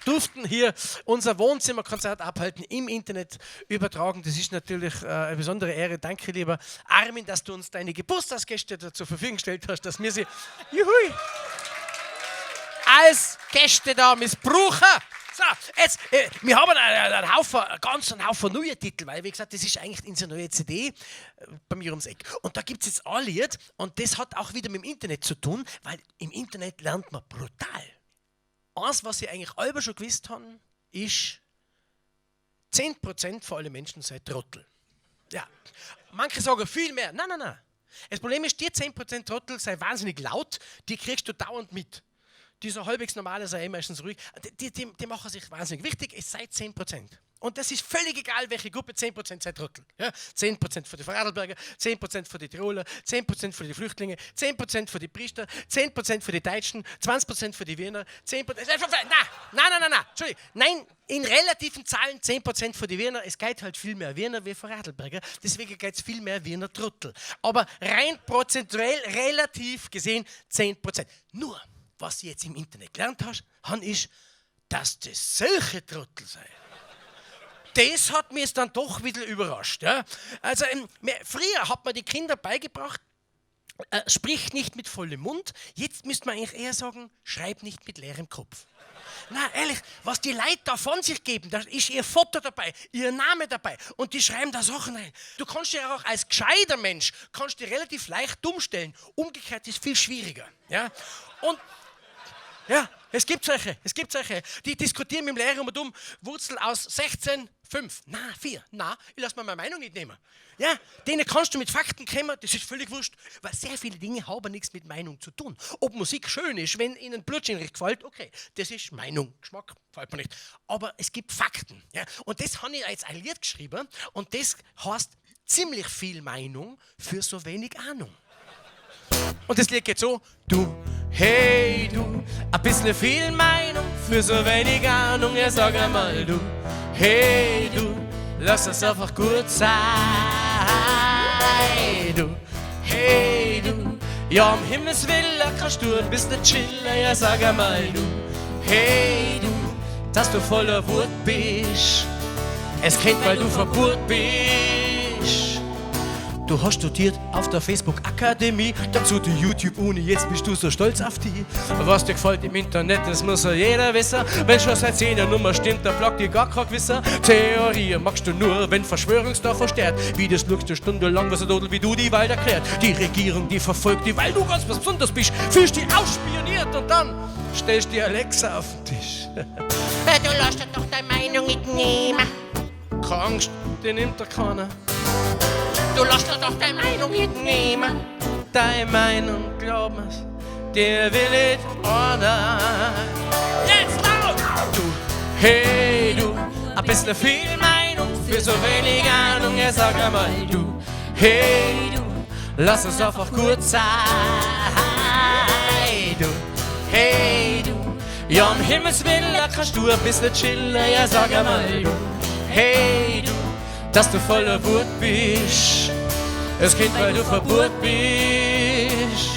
durften hier unser Wohnzimmerkonzert abhalten, im Internet übertragen. Das ist natürlich eine besondere Ehre. Danke, lieber Armin, dass du uns deine Geburtstagsgäste zur Verfügung gestellt hast, dass wir sie als Gäste da missbrauchen. So, jetzt, wir haben einen Haufen neue Titel, weil, wie gesagt, das ist eigentlich unsere neue CD bei mir ums Eck. Und da gibt es jetzt ein Lied und das hat auch wieder mit dem Internet zu tun, weil im Internet lernt man brutal. Eins, was ich eigentlich selber schon gewusst haben, ist, 10% von allen Menschen sind Trottel. Ja. Manche sagen viel mehr. Nein. Das Problem ist, die 10% Trottel sind wahnsinnig laut, die kriegst du dauernd mit. Die so halbwegs normale sind meistens ruhig. Die machen sich wahnsinnig wichtig, es seid 10%. Und das ist völlig egal, welche Gruppe, 10% seid Trottel. Ja? 10% für die Vorarlberger, 10% für die Tiroler, 10% für die Flüchtlinge, 10% für die Priester, 10% für die Deutschen, 20% für die Wiener, 10%... Nein. Entschuldigung. Nein, in relativen Zahlen 10% für die Wiener. Es geht halt viel mehr Wiener wie Vorarlberger. Deswegen geht es viel mehr Wiener Trottel. Aber rein prozentuell, relativ gesehen 10%. Nur, was ich jetzt im Internet gelernt habe, ist, dass das solche Trottel sind. Das hat mich jetzt dann doch wieder überrascht. Ja? Also, früher hat man die Kinder beigebracht, sprich nicht mit vollem Mund. Jetzt müsste man eigentlich eher sagen, schreib nicht mit leerem Kopf. Na ehrlich, was die Leute da von sich geben, da ist ihr Foto dabei, ihr Name dabei und die schreiben da Sachen rein. Du kannst dir auch als gescheiter Mensch, kannst dir relativ leicht dumm stellen. Umgekehrt ist viel schwieriger. Ja? Und ja, es gibt solche, die diskutieren mit dem Lehrer um Wurzel aus 16, 5, 4, ich lasse mir meine Meinung nicht nehmen. Ja, denen kannst du mit Fakten kommen, das ist völlig wurscht, weil sehr viele Dinge haben nichts mit Meinung zu tun. Ob Musik schön ist, wenn ihnen Blödsinn nicht gefällt, okay, das ist Meinung, Geschmack, gefällt mir nicht. Aber es gibt Fakten. Ja? Und das habe ich jetzt ein Lied geschrieben und das heißt ziemlich viel Meinung für so wenig Ahnung. Und das Lied geht so, du, hey du, ein bisschen viel Meinung für so wenig Ahnung, ja sag einmal du, hey du, lass es einfach gut sein, du, hey du, ja um Himmels Willen kannst du ein bisschen chillen, ja sag einmal du, hey du, dass du voller Wut bist, es kennt, weil du verbohrt bist. Du hast studiert auf der Facebook-Akademie, dazu die YouTube-Uni, jetzt bist du so stolz auf die. Was dir gefällt im Internet, das muss ja jeder wissen. Wenn schon seit 10 Jahren Nummer stimmt, dann blockt dir gar kein Gewisser. Theorie magst du nur, wenn Verschwörungsdorf verstärkt. Wie das schaust du stundenlang, was ein Dodel wie du die Welt erklärt. Die Regierung, die verfolgt die, weil du ganz was Besonderes bist. Fühlst dich ausspioniert und dann stellst die Alexa auf den Tisch. Du lässt dir doch deine Meinung nicht nehmen. Keine Angst, die nimmt dir keiner. Du lässt dir doch deine Meinung nicht nehmen. Deine Meinung, glaub mir's, dir will ich einer. Jetzt laut! Du, hey du, ein bisschen viel Meinung für so wenig Ahnung. Ja, sag einmal du, hey du, lass es einfach gut sein. Du, hey du, ja um Himmels Willen kannst du ein bisschen chillen. Ja, sag einmal du, hey du, dass du voller Wut bist. Es geht, weil du verbohrt bist.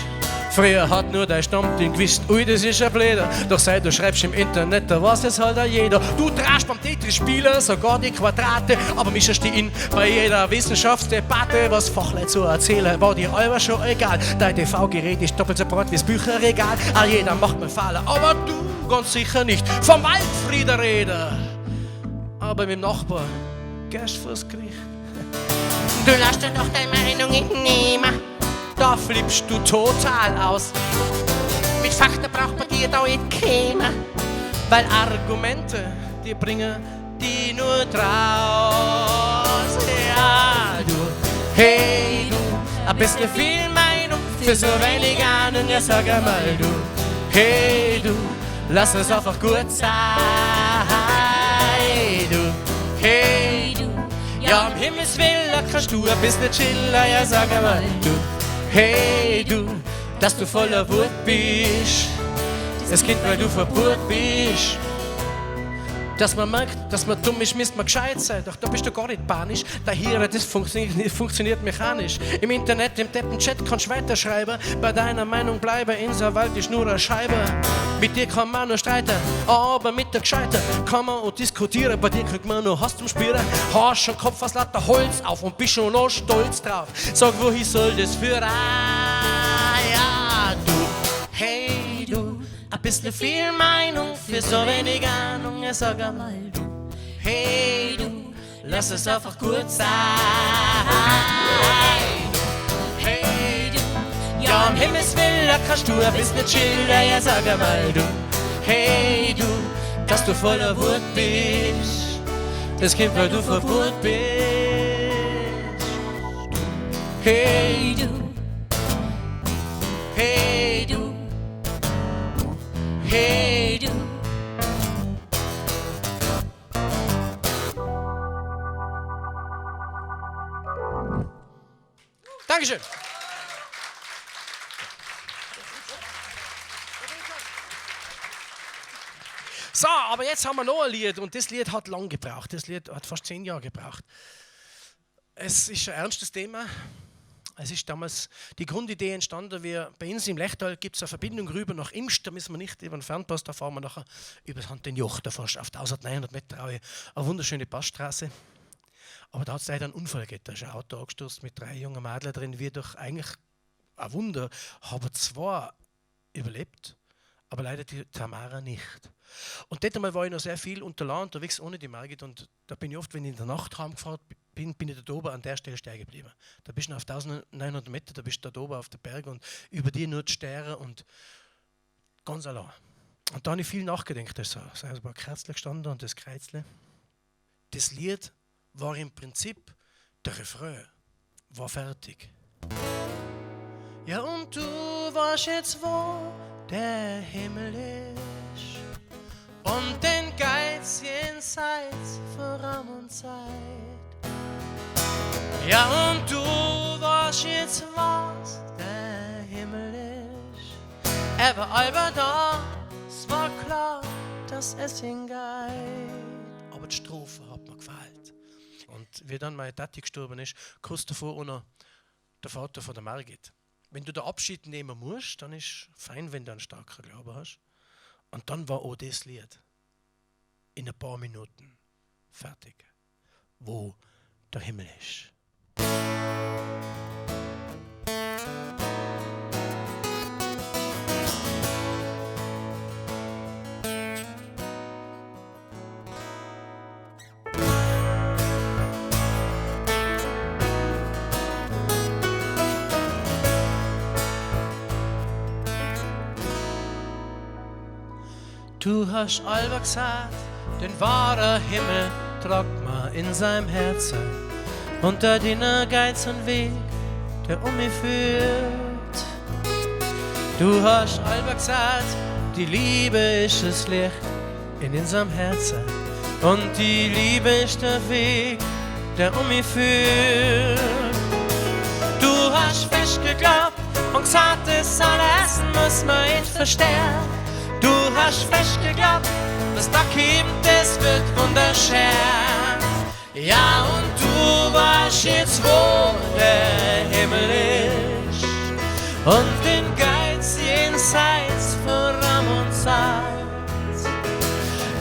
Früher hat nur dein Stammteam gewusst, ui, das ist ein Blöder. Doch seit du schreibst im Internet, da weiß es halt auch jeder. Du drehst beim Tetris-Spielen sogar die Quadrate, aber mischst die in bei jeder Wissenschaftsdebatte. Was Fachleute so erzählen, war dir aber schon egal. Dein TV-Gerät ist doppelt so breit wie das Bücherregal. All jeder macht mir Fehler, aber du ganz sicher nicht. Vom Waldfrieden reden, aber mit dem Nachbar gehst vors Gericht. Du lässt dir doch deine Meinung nicht nehmen. Da flippst du total aus. Mit Fakten braucht man dir da nicht kämen. Weil Argumente, die bringen die nur draus. Ja, du, hey du, ein bisschen viel Meinung für so wenig Ahnung. Ja, sag einmal du, hey du, lass es einfach gut sein. Du, hey du, ja, um Himmels Willen kannst du ein bisschen chillen. Ja, sag einmal du, hey du, dass du voller Wut bist. Das Kind, weil du verbohrt bist. Dass man merkt, dass man dumm ist, müsste man gescheit sein. Doch da bist du gar nicht panisch. Da hier, das funktioniert mechanisch. Im Internet, im Deppen-Chat kannst du weiterschreiben. Bei deiner Meinung bleiben, in der Welt ist nur eine Scheibe. Mit dir kann man nur streiten, aber mit der Gescheiter kann man auch diskutieren. Bei dir kriegt man nur Hass zum Spüren. Hast schon Kopf aus lauter Holz auf und bist schon noch stolz drauf. Sag, wohin soll das führen? Ja, du, hey du, ein bisschen viel Meinung für so wenig Ahnung. Ja, sag einmal du, hey du, lass es einfach gut sein. Hey du, ja, um Himmels Willen kannst du ein bisschen chillen. Ja, sag einmal du, hey du, dass du voller Wut bist. Das Kind, weil du verbohrt bist. Hey du, hey du, hey du. Dankeschön. So, aber jetzt haben wir noch ein Lied und das Lied hat lang gebraucht. Das Lied hat fast 10 Jahre gebraucht. Es ist ein ernstes Thema. Es ist damals die Grundidee entstanden, wie bei uns im Lechtal gibt es eine Verbindung rüber nach Imst, da müssen wir nicht über den Fernpass, da fahren wir nachher über das Joch, da fährst du auf 1900 Meter eine wunderschöne Passstraße. Aber da hat es leider einen Unfall gegeben, da ist ein Auto angestürzt mit 3 jungen Mädchen drin, wir durch eigentlich ein Wunder, haben 2 überlebt, aber leider die Tamara nicht. Und dort einmal war ich noch sehr viel unter Land unterwegs ohne die Margit und da bin ich oft, wenn ich in der Nacht heimgefahren bin ich da oben an der Stelle stehen geblieben. Da bist du auf 1900 Meter, da bist du da oben auf den Berg und über dir nur die Sterne und ganz allein. Und da habe ich viel nachgedacht, da ist ein paar Kerzchen gestanden und das Kreuzle. Das Lied war im Prinzip der Refrain, war fertig. Ja und du weißt jetzt, wo der Himmel ist und den Geiz jenseits vor Raum und Zeit. Ja und du weißt jetzt, was der Himmel ist. Er war halber da, es war klar, dass es ihn geht. Aber die Strophe hat mir gefällt. Und wie dann meine Tati gestorben ist, kurz davor auch noch der Vater von der Margit. Wenn du den Abschied nehmen musst, dann ist es fein, wenn du einen starken Glauben hast. Und dann war auch das Lied in ein paar Minuten fertig, wo der Himmel ist. Du hast allweil gesagt, den wahren Himmel tragt man in seinem Herzen. Unter deiner Geiz und Weg, der mich führt. Du hast allweil gesagt, die Liebe ist das Licht in unserem Herzen. Und die Liebe ist der Weg, der mich führt. Du hast fest geglaubt und gesagt, das Allererste muss man nicht verstehen. Du hast fest geglaubt, dass da kommt, es wird wunderschön. Ja, und du weißt jetzt, wo der Himmel ist. Und den Geiz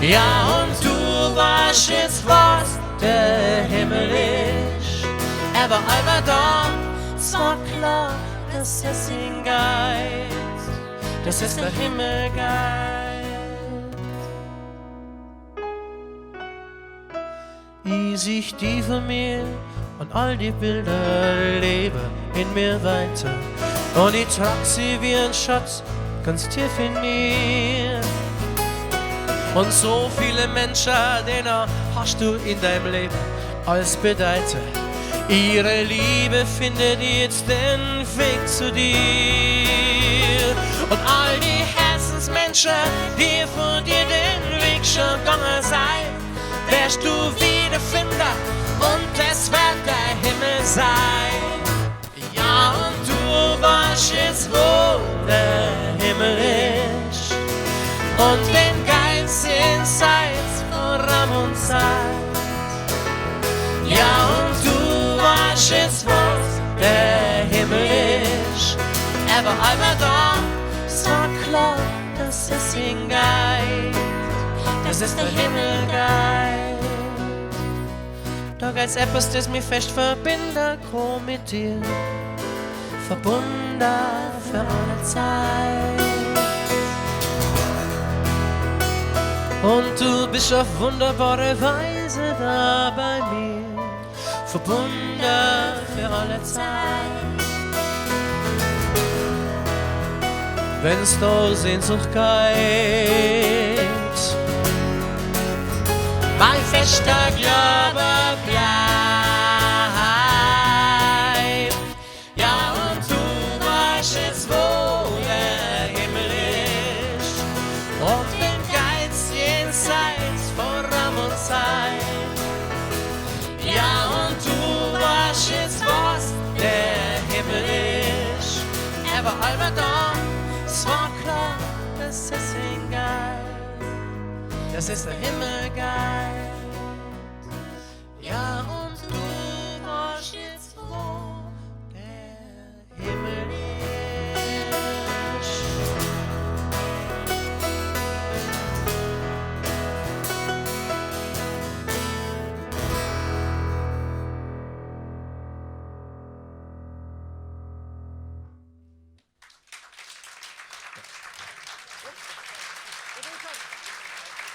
Ja, und du weißt jetzt, was der Himmel ist. Er war einmal da, es war klar, das ist sein Geist. Das ist der Himmelgeist. Ich sieh die von mir und all die Bilder leben in mir weiter. Und ich trag sie wie ein Schatz ganz tief in mir. Und so viele Menschen, denen hast du in deinem Leben als Begleiter. Ihre Liebe findet jetzt den Weg zu dir. Und all die Herzensmenschen, die von dir den Weg schon gegangen sind, wirst du wiederfinden und es wird der Himmel sein. Ja, und du weißt jetzt, wo der Himmel ist. Und den Geist jenseits von Raum und Zeit. Ja, und du weißt jetzt, wo der Himmel ist. Er war einmal da, es war klar, das ist sein Geist. Das ist der Himmelgeist. Da gibt's etwas, das mich fest verbindet, komm mit dir, verbunden für alle Zeit. Und du bist auf wunderbare Weise da bei mir, verbunden für alle Zeit. Wenn's da Sehnsucht gibt, mein fester Glaube bleibt. Ja, und du weißt jetzt, wo der Himmel ist. Und den Geist jenseits von Raum und Zeit. Ja, und du weißt jetzt, was der Himmel ist. Er war einmal da, es war klar, das ist sein Geist. Das ist der Himmelgeist. Ja, und du weißt jetzt, wo der Himmel ist.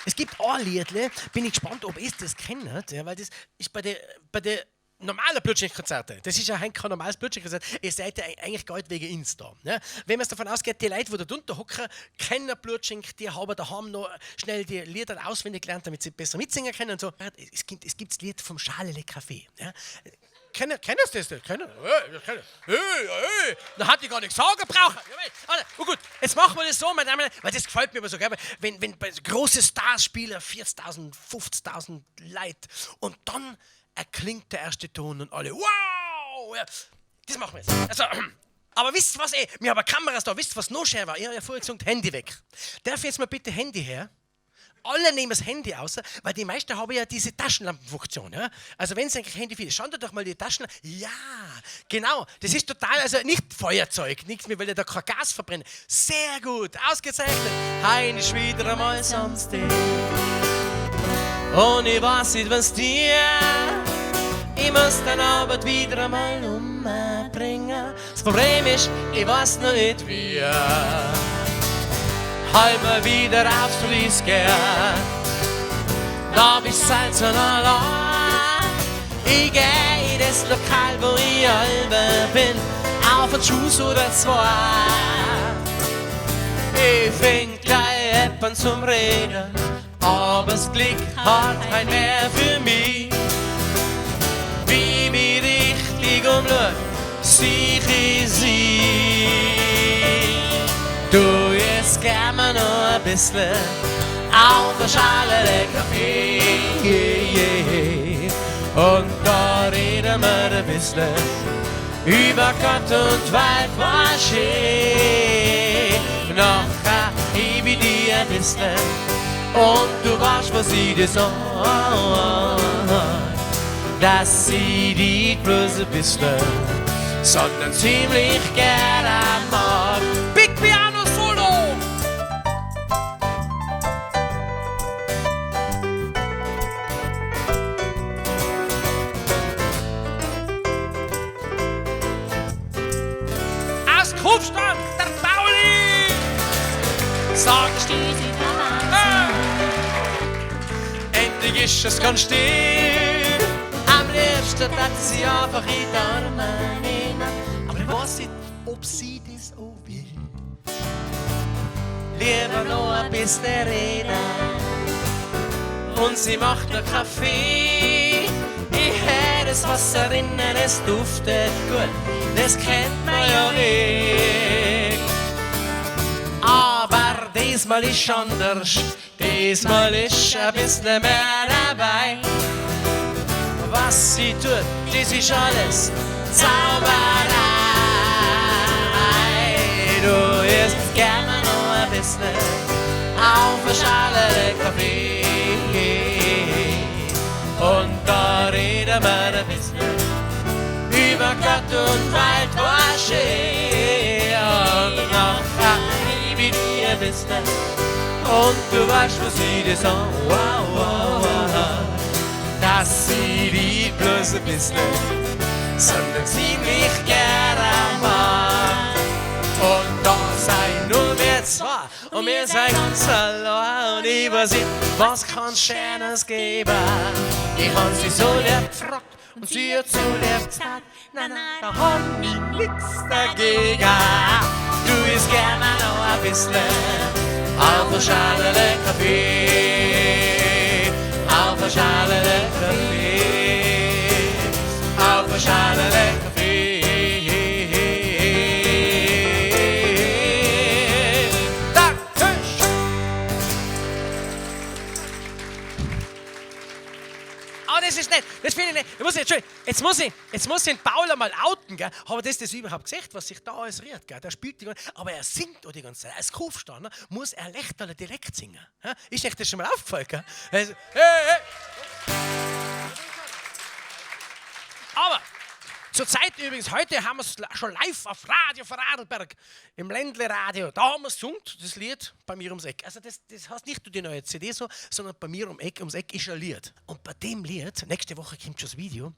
Es gibt ein Liedle, bin ich gespannt, ob ihr das kennt, ja, weil das ist bei der normalen Blutschenk-Konzerte. Das ist ja kein normales Blutschenk-Konzert. Ihr seid ja eigentlich gar nicht wegen Insta. Ja. Wenn man davon ausgeht, die Leute, die da drunter hocken, kennen Blutschenk, die haben daheim noch schnell die Lieder auswendig gelernt, damit sie besser mitsingen können und so. Es gibt das Lied vom Schalele Café. Ja. Kennen Sie das? Kennen? Da hat ich gar nichts sagen brauchen. Oh gut, jetzt machen wir das so, meine Damen und Herren, weil das gefällt mir immer so gerne. Wenn bei große Stars spielen, 40.000, 50.000 Leute und dann erklingt der erste Ton und alle, wow! Ja, das machen wir jetzt. Also, aber wisst ihr was, wir haben Kameras da, wisst ihr was noch schön war? Ich habe ja vorher gesagt, Handy weg. Darf ich jetzt mal bitte Handy her? Alle nehmen das Handy aus, weil die meisten haben ja diese Taschenlampenfunktion. Ja? Also wenn sie ein Handy findet, schaut doch mal die Taschenlampe. Ja, genau. Das ist total, also nicht Feuerzeug, nichts mehr, weil ja da kein Gas verbrennt. Sehr gut, ausgezeichnet. Heim ist wieder einmal Samstag. Und ich weiß nicht, was dir. Ich muss dann Arbeit wieder einmal umbringen. Das Problem ist, ich weiß noch nicht wie. Halt mal wieder aufs Fließ gehen. Da bist du und allein. Ich geh in das Lokal, wo ich halber bin, auf einen Schuss oder zwei. Ich fing gleich jemand zum Reden, aber das Glück hat kein mehr für mich. Wie mich richtig umschaut, sieh ich sie. Du, jetzt gern wir noch ein bisschen auf der Schalele Café. Und da reden wir ein bisschen über Gott und Welt, was schön. Nachher hebe ich dir ein bisschen und du weißt, was ich dir sag, dass ich dich bloß ein bisschen, sondern ziemlich gerne mag. Big Piano Solo! sagen, Steh sie verlassen. endlich ist es ganz still. Am liebsten hat sie einfach in die Arme nehmen. Aber ich weiß nicht, ob sie das auch will. Lieber noch ein bisschen reden. Und sie macht einen Kaffee. Ich höre das Wasser rinnen, es duftet gut. Das kennt man ja eh. Aber diesmal ist anders. Diesmal ist ein bisschen mehr dabei. Was sie tut, das ist alles Zauberei. Du isst gerne noch ein bisschen auf eine Schale Kaffee. Und da reden wir ein bisschen über Gott und Welt, was schön. Und nachher liebe ich dich ein bisschen. Und du weißt, was ich dir sag, wow, wow, wow. Dass sie dich bloß ein bisschen, sondern ziemlich gerne mag. Und da sei nur wir zwei und wir sei ganz allein. Und ich weiß nicht, was kann's Schönes geben. Ich hab sie so lieb gefragt und sie hat so lieb gesagt. Nein, nein, da hab ich nix dagegen. Du isst gerne noch ein bisschen auf eine Schale Kaffee. Auf eine Schale Kaffee. Auf eine Schale Kaffee. Das ist nicht, das finde ich nicht. Jetzt muss ich den Paul einmal outen, gell? Habe das überhaupt gesagt, was sich da alles rührt, gell? Der spielt die ganze Zeit, aber er singt auch die ganze Zeit. Als Kufsteiner muss er Lechterle direkt singen. Ja? Ist euch das schon mal aufgefallen, gell? Also, hey. Aber zur Zeit übrigens, heute haben wir es schon live auf Radio Vorarlberg, im Ländle-Radio. Da haben wir es gesungen, das Lied «Bei mir ums Eck». Also das heißt nicht nur die neue CD so, sondern «Bei mir ums Eck» ist ein Lied. Und bei dem Lied, nächste Woche kommt schon das Video,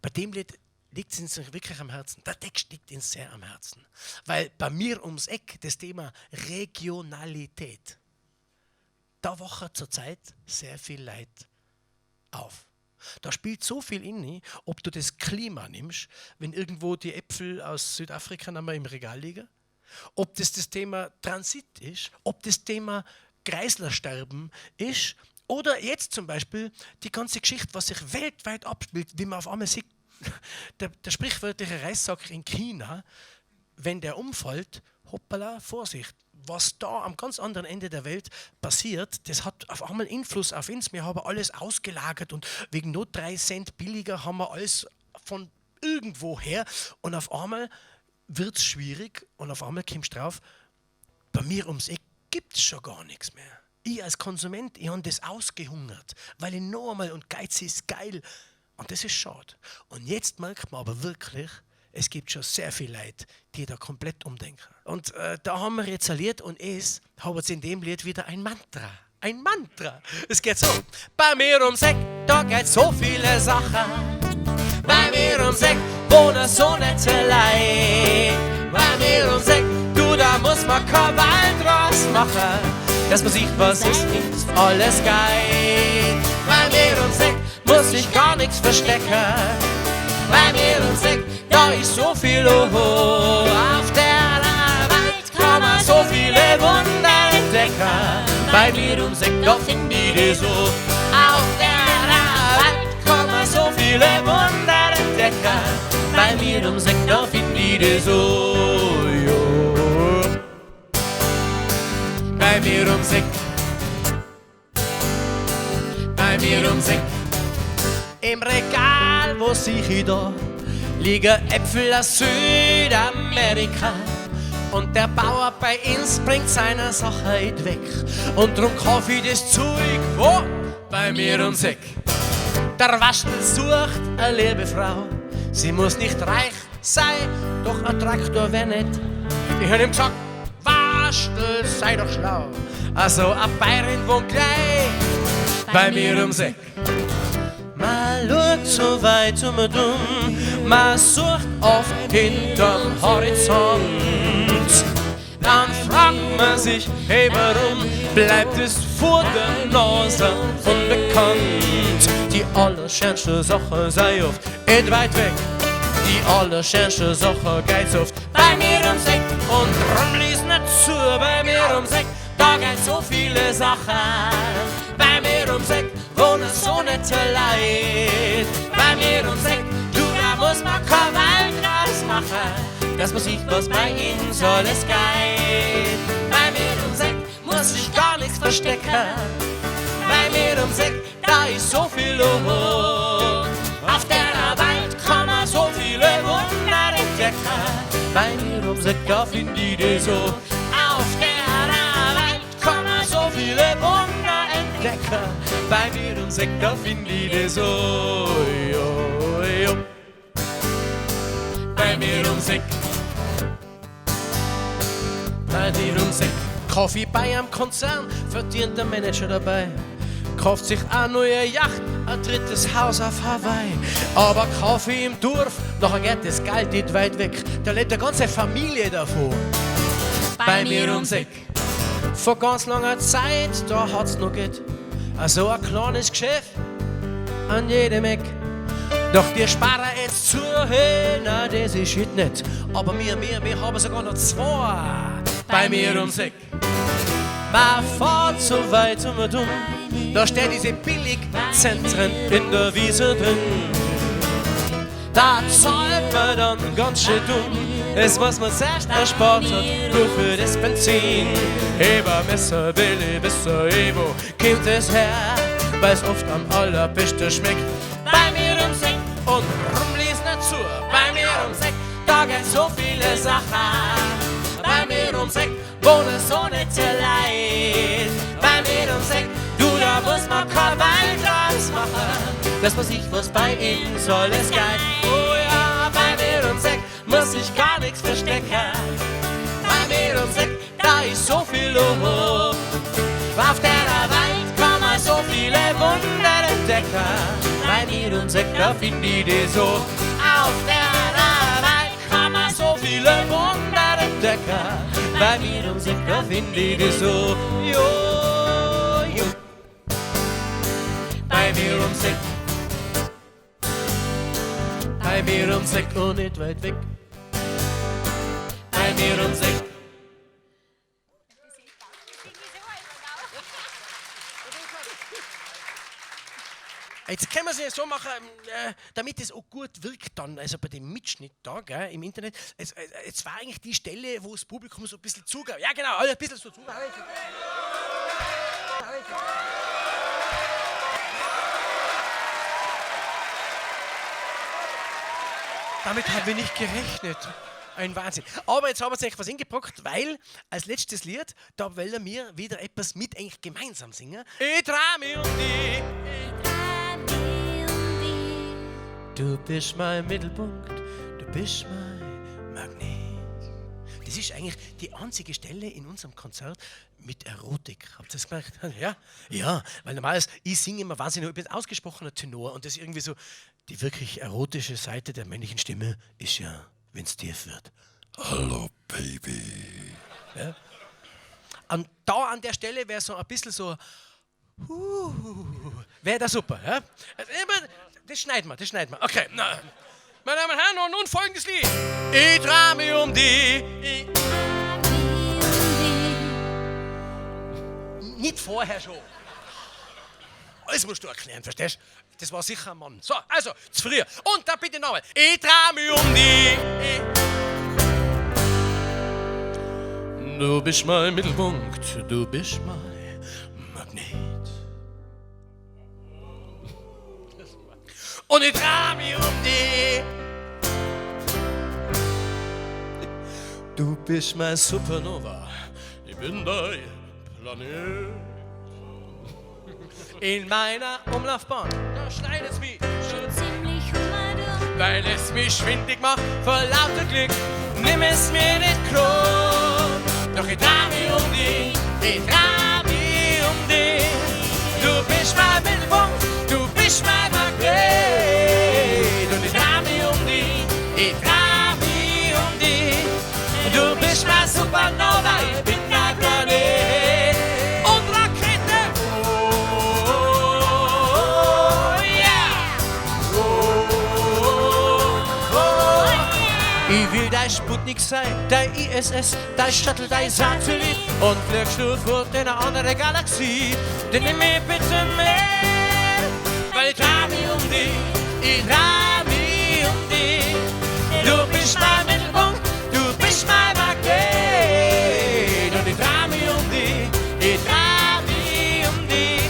bei dem Lied liegt es uns wirklich am Herzen. Der Text liegt uns sehr am Herzen. Weil bei mir ums Eck das Thema Regionalität, da wacht zurzeit sehr viel Leid auf. Da spielt so viel in, ob du das Klima nimmst, wenn irgendwo die Äpfel aus Südafrika einmal im Regal liegen, ob das Thema Transit ist, ob das Thema Kreislersterben ist oder jetzt zum Beispiel die ganze Geschichte, was sich weltweit abspielt, wie man auf einmal sieht, der sprichwörtliche Reissacker in China, wenn der umfällt, hoppala, Vorsicht. Was da am ganz anderen Ende der Welt passiert, das hat auf einmal Einfluss auf uns. Wir haben alles ausgelagert und wegen nur 3 Cent billiger haben wir alles von irgendwo her. Und auf einmal wird es schwierig und auf einmal kommst du drauf, bei mir ums Eck gibt es schon gar nichts mehr. Ich als Konsument, ich habe das ausgehungert, weil ich noch einmal, und Geiz ist geil. Und das ist schade. Und jetzt merkt man aber wirklich, es gibt schon sehr viele Leute, die da komplett umdenken. Und da haben wir jetzt ein Lied und es haben jetzt in dem Lied wieder ein Mantra. Ein Mantra. Es geht so. Bei mir ums Eck, da geht so viele Sachen. Bei mir ums Eck wohnen so nette Leute. Bei mir ums Eck, du, da muss man kein Wald draus machen. Dass man sieht, was ist alles geil. Bei mir ums Eck muss ich gar nichts verstecken. Bei mir ums Eck, da ist so viel los. Auf der Welt kann man so viele Wunder entdecken. Bei mir ums Eck, da finde ich das so. Auf der Welt kann man so viele Wunder entdecken. Bei mir ums Eck, da finde ich das so. Jo. Bei mir ums Eck. Bei mir ums Eck. Im Regal, wo sich ich da, liegen Äpfel aus Südamerika. Und der Bauer bei uns bringt seine Sache nicht weg. Und drum kauf ich das Zeug, wo? Bei mir ums Eck. Der Waschtel sucht eine liebe Frau. Sie muss nicht reich sein, doch ein Traktor wär nicht. Ich hab ihm gesagt, Waschtel, sei doch schlau. Also eine Bayerin wohnt gleich bei mir ums Eck. Man schaut so weit um und man sucht oft hinterm Horizont. Dann fragt man sich, hey warum bleibt es vor der Nase unbekannt? Die allerschönste Sache sei oft et weit weg, die allerschönste Sache geht's oft bei mir ums Eck. Und drum lies nicht zu, bei mir ums Eck, da geht so viele Sachen. Bei mir ums Eck wohnen so nette Leid. Bei mir ums Eck, du, da muss man kein Waldgras machen, dass man sieht, was bei ihnen so alles geht. Bei mir ums Eck muss ich gar nichts verstecken. Bei mir ums Eck, da ist so viel los. Auf der Welt kann man so viele Wunder entdecken. Bei mir ums Eck, da find ich die so. Auf der Welt kann man so viele Wunder entdecken. Bei mir ums Eck, da find ich die so. Jo, jo. Bei mir ums Eck. Bei mir ums Eck. Kaffee bei einem Konzern, verdient der Manager dabei. Kauft sich eine neue Yacht, ein drittes Haus auf Hawaii. Aber Kaffee im Dorf, nachher geht das Geld nicht weit weg. Da lebt eine ganze Familie davon. Bei mir ums Eck. Vor ganz langer Zeit, da hat's noch geht. So ein kleines Geschäft an jedem Eck. Doch die sparen jetzt zu, hey, na das ist shit nicht. Aber wir haben sogar noch zwei. Bei mir ums Eck. Man fährt so weit um und um. Da stehen diese Billigzentren in der Wiese drin. Da zahlt man dann ganz schön dumm. Das, was man zuerst erspart hat, nur für das Benzin. Eber, Messer, Billy, Messer, Evo, kommt es her, weil's oft am allerbesten schmeckt. Bei mir ums Eck und rum lies nicht zu. Bei mir ums Eck, da gibt's so viele Sachen. Bei mir ums Eck wohnen so nette Leid. Bei mir ums Eck, du, da muss man kein Waldgras machen, dass man sieht, was bei ihnen so alles geht. Oh ja, bei mir ums Eck muss ich gar nichts verstecken. Bei mir ums Eck, da ist so viel los. Auf der Welt kann man so viele Wunder entdecken. Bei mir ums Eck, da find ich die so. Auf der Welt kann man so viele Wunder entdecken. Bei mir ums Eck, da find ich die so. Jo, jo. Bei mir ums Eck. Bei mir ums Eck und nicht weit weg. Bei mir ums Eck. Jetzt können wir es ja so machen, damit es auch gut wirkt dann, also bei dem Mitschnitt da, gell, im Internet. Jetzt war eigentlich die Stelle, wo das Publikum so ein bisschen zugaut. Ja genau, ein bisschen so zugaut. Damit haben wir nicht gerechnet. Ein Wahnsinn. Aber jetzt haben wir uns echt was hingebracht, weil als letztes Lied, da wollen wir wieder etwas mit eigentlich gemeinsam singen. Ich trau mich um dich. Du bist mein Mittelpunkt, du bist mein Magnet. Das ist eigentlich die einzige Stelle in unserem Konzert mit Erotik. Habt ihr das gemerkt? Ja? Ja, weil normalerweise, ich singe immer wahnsinnig, ich bin ausgesprochener Tenor und das ist irgendwie so, die wirklich erotische Seite der männlichen Stimme ist ja, wenn es tief wird. Hallo Baby. Ja? Und da an der Stelle wäre so ein bisschen so, wäre das super. Ja? Das schneiden wir. Okay, na, meine Damen und Herren, und nun folgendes Lied. Ich trau mich um die. Nicht vorher schon. Das musst du erklären, verstehst du? Das war sicher ein Mann. So, also, zu früh. Und da bitte nochmal. Ich trau mich um die. Du bist mein Mittelpunkt, du bist mein Magnet. Und ich trau mich um dich. Du bist mein Supernova, ich bin dein Planet. In meiner Umlaufbahn, da schneit es mich schon ziemlich herum, weil es mich schwindig macht vor lauter Glück. Nimm es mir nicht krumm, doch ich trau mich um dich, ich trau mich um dich. Du bist mein Mittelpunkt, du bist mein Magnet. Und ich trau mich um dich, ich trau mich um dich. Du bist mein Supernova, ich bin dein Planet. ich sei dein ISS, dein Shuttle, dein Satellit und fliegst du vor in eine andere Galaxie. Dann nimm mich bitte mit, weil ich dreh mich um dich, ich dreh mich um dich. Du bist mein Mittelpunkt, du bist mein Magnet und ich dreh mich um dich, ich dreh mich um dich.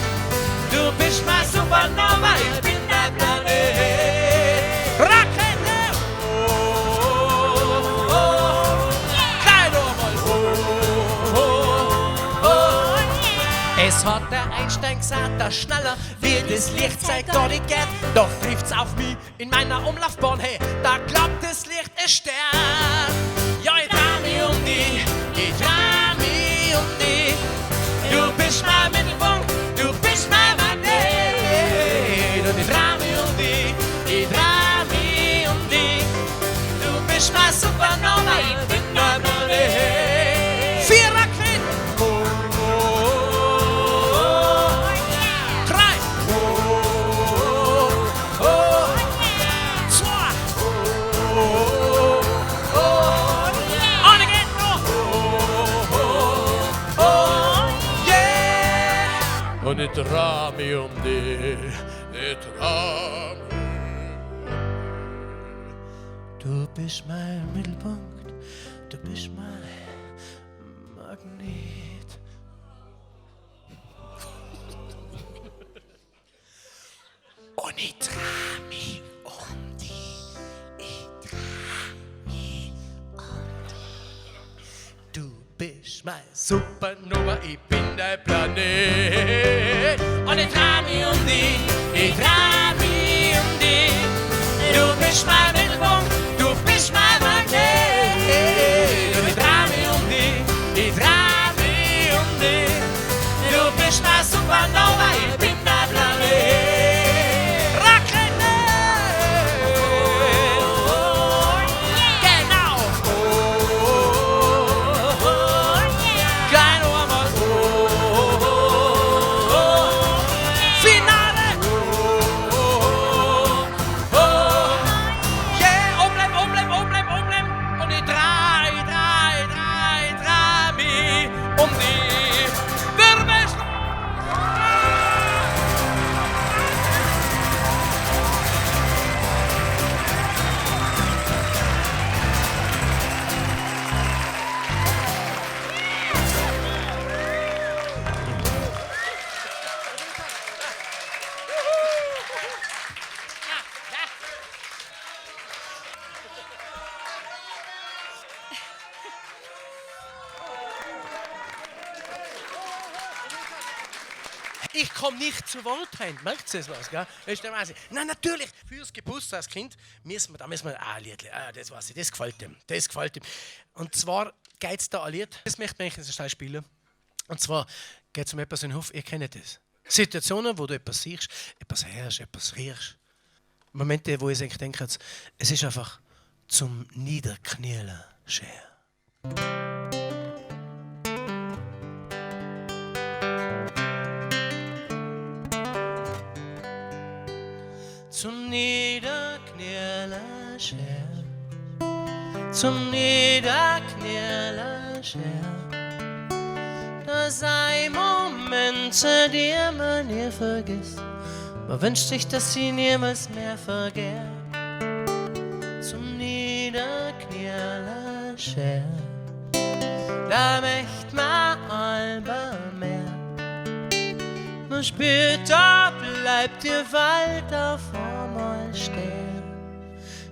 Du bist mein Supernova, ich bin dein Planet. Rakete! Oh, oh, oh. Klein nochmal! Oh, oh, oh. Es hat der Einstein gesagt, dass schneller wie das Licht zeigt, da die geht. Doch trifft's auf mich in meiner Umlaufbahn, hey, da glaubt das Licht ein Stern. Ja, ich dreh mich um dich, ich dreh mich um dich. Du bist mein Mittelpunkt, du bist mein Magnet. Und ich dreh mich um dich, ich dreh mich um dich. Du bist mein Supernova, ich bin dein Planet. 4 Raketen! Oh, oh, oh. 3! Oh, oh, oh. 2! Oh, oh, oh. Eine geht noch! Oh, oh, oh. Yeah! Und ich dreh mich um dich, ich dreh mich. Du bist mein Mittelpunkt, du bist mein Magnet. Und ich dreh mich um dich, ich dreh mich um dich. Du bist mein Supernova, ich bin dein Planet. Und ich dreh mich um dich, ich dreh mich um dich. Du bist mein Mittelpunkt, du bist mein Magnet. Und ich dreh mich um dich, ich dreh mich um dich. Du bist mein Supernova, ich bin dein Planet. Rakete! Genau! Klein nochmal! Finale! Yeah! Umbleiben! Und ich dreh mich um die Wirbelströme! Ich komme nicht zu Wort, merkt ihr was, gell? Das ist der Wahnsinn. Nein, natürlich, fürs Geburtstagskind müssen wir ein Lied, das weiß ich, das gefällt ihm, Und zwar geht es da ein Lied, das möchte ich jetzt schnell spielen. Und zwar geht es um etwas in den Hof, ihr kennt das. Situationen, wo du etwas siehst, etwas hörst, etwas riechst. Momente, wo ich eigentlich denke, es ist einfach zum Niederknielen schwer. Zum Niederknielen schwer, zum Niederknielen schwer. Da sei Momente, die man nie vergisst. Man wünscht sich, dass sie niemals mehr vergeht. Zum Niederknielen schwer, da möcht man halber mehr. Man spürt, da bleibt ihr Wald auf einmal stehen.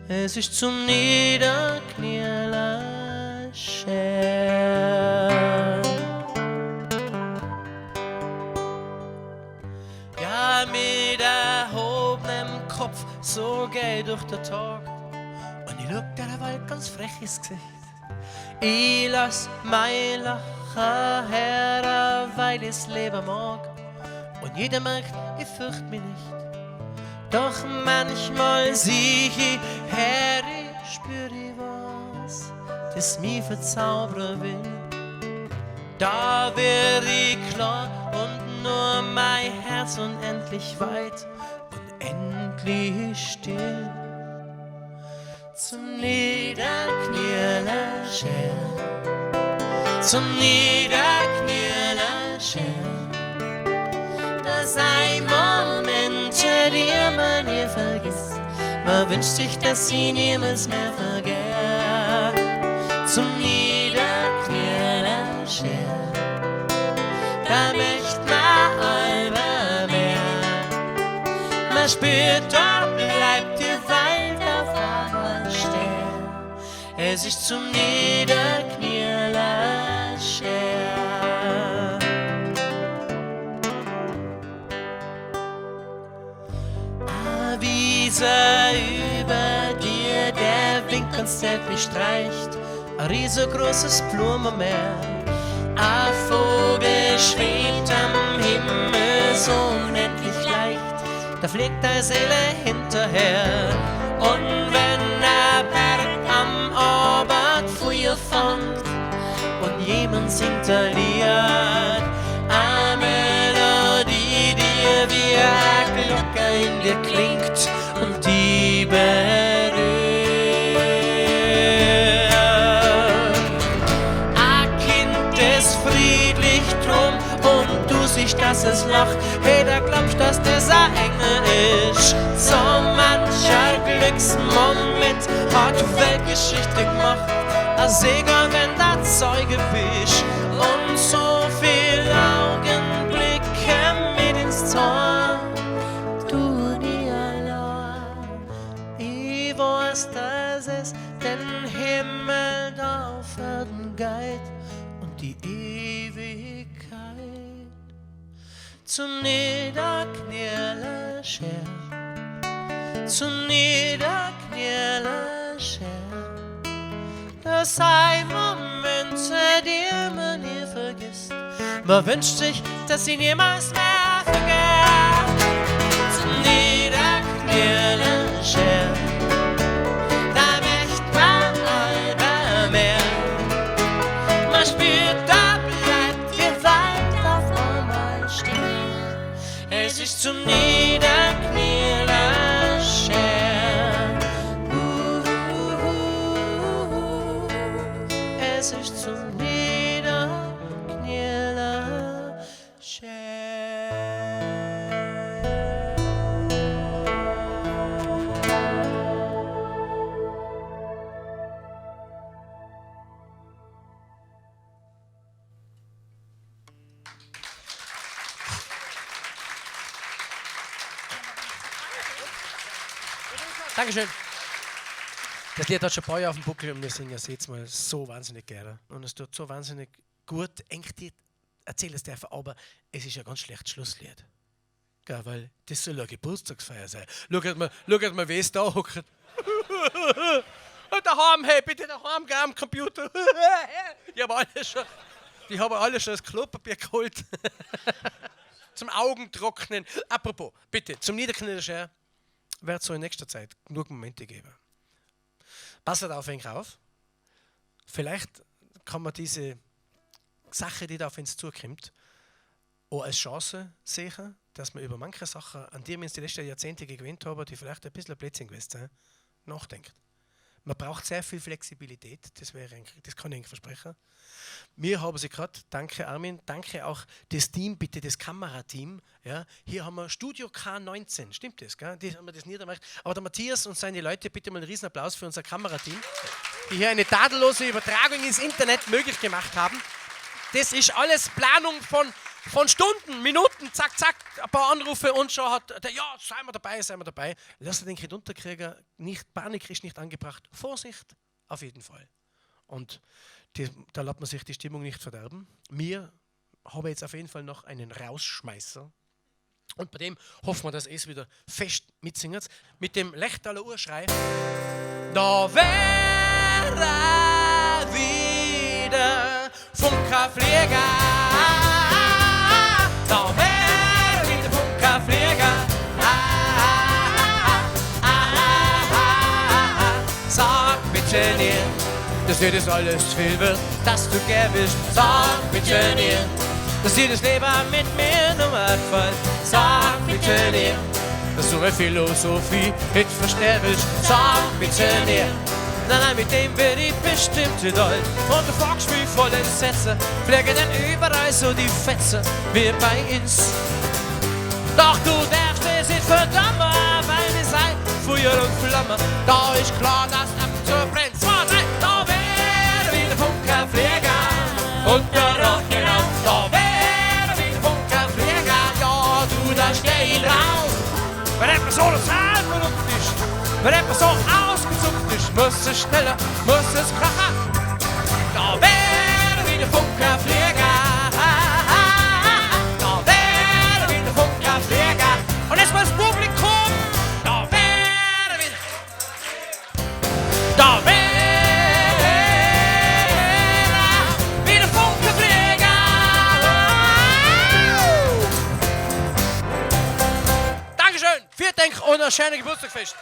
Es ist zum Niederknielen schwer. Ja, mit erhobenem Kopf, so geht durch den Tag. Und ich schau der Wald ganz frech ins Gesicht. Ich lass mein Lachen her, weil ich's leben mag. Und jeder merkt, ich fürcht mich nicht. Doch manchmal sieh ich her, ich spür ich was, das mich verzaubern will. Da wird ich klar und nur mein Herz unendlich weit und endlich still. zum Niederknieler Scher, zum Niederknieler Scher. Das ein Moment, die man nie vergisst. Man wünscht sich, dass sie niemals mehr vergeht. Zum Niederknieler Scher, da möcht man einmal mehr. Man spürt, dort bleibt die Wald auf einmal stehen. Es ist zum Niederknieler Scher. Eine Wiese über dir, der Wind ganz zärtlich streicht. Ein riesengroßes Blumenmeer. Ein Vogel schwebt am Himmel so unendlich leicht. Da fliegt deine Seele hinterher. Und wenn der Berg am Abend Feuer fängt und jemand singt ein Lied, eine Melodie, die wie eine Glocke in dir klingt und die berührt. Ein Kind, das friedlich drum und du siehst, dass es lacht. Hey, da glaubst, dass das ein Engel ist. So mancher Glücksmoment hat die Weltgeschichte gemacht. Ein Segen, wenn du Zeuge bist. Und so viel Augenblicke mit ins Zorn. Du nie allein. Ich weiß, dass es den Himmel da auf Erden geht und die Ewigkeit. Zum Niederknieler Scher, zum Niederknieler Scher. Das ein Moment, den man nie vergisst. Man wünscht sich, dass sie niemals mehr vergeht. Zum Niederknieler Scher, da möcht man einmal mehr. Man spürt, da bleibt die Wald auf einmal stehen. Es ist zum Niederknieler Scher. Es ist zum Niederknieler Scher. Dankeschön. Das Lied hat schon ein paar Jahre auf dem Buckel und wir singen es jetzt mal so wahnsinnig gerne. Und es tut so wahnsinnig gut, eigentlich dir erzählen es dürfen, aber es ist ein ganz schlechtes Schlusslied. Gell, weil das soll eine Geburtstagsfeier sein. Schaut mal, wie es da hockt. Und daheim, hey, bitte daheim, gell, am Computer. Die haben alle schon das Klopapier geholt. Zum Augentrocknen. Apropos, bitte, zum Niederknieler Scher wird es so in nächster Zeit genug Momente geben. Passt auf ihn auf. Vielleicht kann man diese Sache, die da auf uns zukommt, auch als Chance sehen, dass man über manche Sachen, an die wir uns die letzten Jahrzehnte gewöhnt haben, die vielleicht ein bisschen ein Blödsinn gewesen sind, nachdenkt. Man braucht sehr viel Flexibilität, das kann ich versprechen. Wir haben sie gerade, danke Armin, danke auch das Team, bitte das Kamerateam. Ja, hier haben wir Studio K19, stimmt das? Gell? Die haben wir das niedergemacht. Aber der Matthias und seine Leute, bitte mal einen riesen Applaus für unser Kamerateam, die hier eine tadellose Übertragung ins Internet möglich gemacht haben. Das ist alles Planung von Stunden, Minuten, zack, zack, ein paar Anrufe und schon hat der, ja, seien wir dabei. Lass den Kind unterkriegen, nicht, Panik ist nicht angebracht. Vorsicht, auf jeden Fall. Und da lässt man sich die Stimmung nicht verderben. Wir haben jetzt auf jeden Fall noch einen Rausschmeißer. Und bei dem hoffen wir, dass es wieder fest mitsingt. Mit dem Lechtaler Urschrei. Da wäre wieder Funkerflieger. Da wäre wieder Funkerflieger. Sag bitte nicht, dass dir das alles viel wird, dass du gern bist. Sag bitte nicht, dass dir das Leben mit mir nochmal gefällt. Sag bitte nicht, dass du meine Philosophie nicht verstehen willst. Sag bitte nicht, Nein, mit dem bin ich bestimmt nicht alt. Und du fragst mich voll Sätze, fliegen dann überall so die Fetze, wie bei uns. Doch du darfst es nicht verdammen, weil ihr seid Feuer und Flamme. Da ist klar, dass ab zu brennt. 2, 3, da wäre wieder Funkenflieger. Und der Rock genau, da wäre wieder Funkenflieger. Ja, du, da steh ich drauf. Wenn etwas so das Haar verrückt ist, wenn etwas so ausgezuckt ist, muss es schneller, muss es krachen. Da wäre wieder Funkenflieger. Und jetzt mal das Publikum, da wäre wieder, da wäre wieder Funkenflieger. Dankeschön, vielen Dank und ein schönes Geburtstagsfest.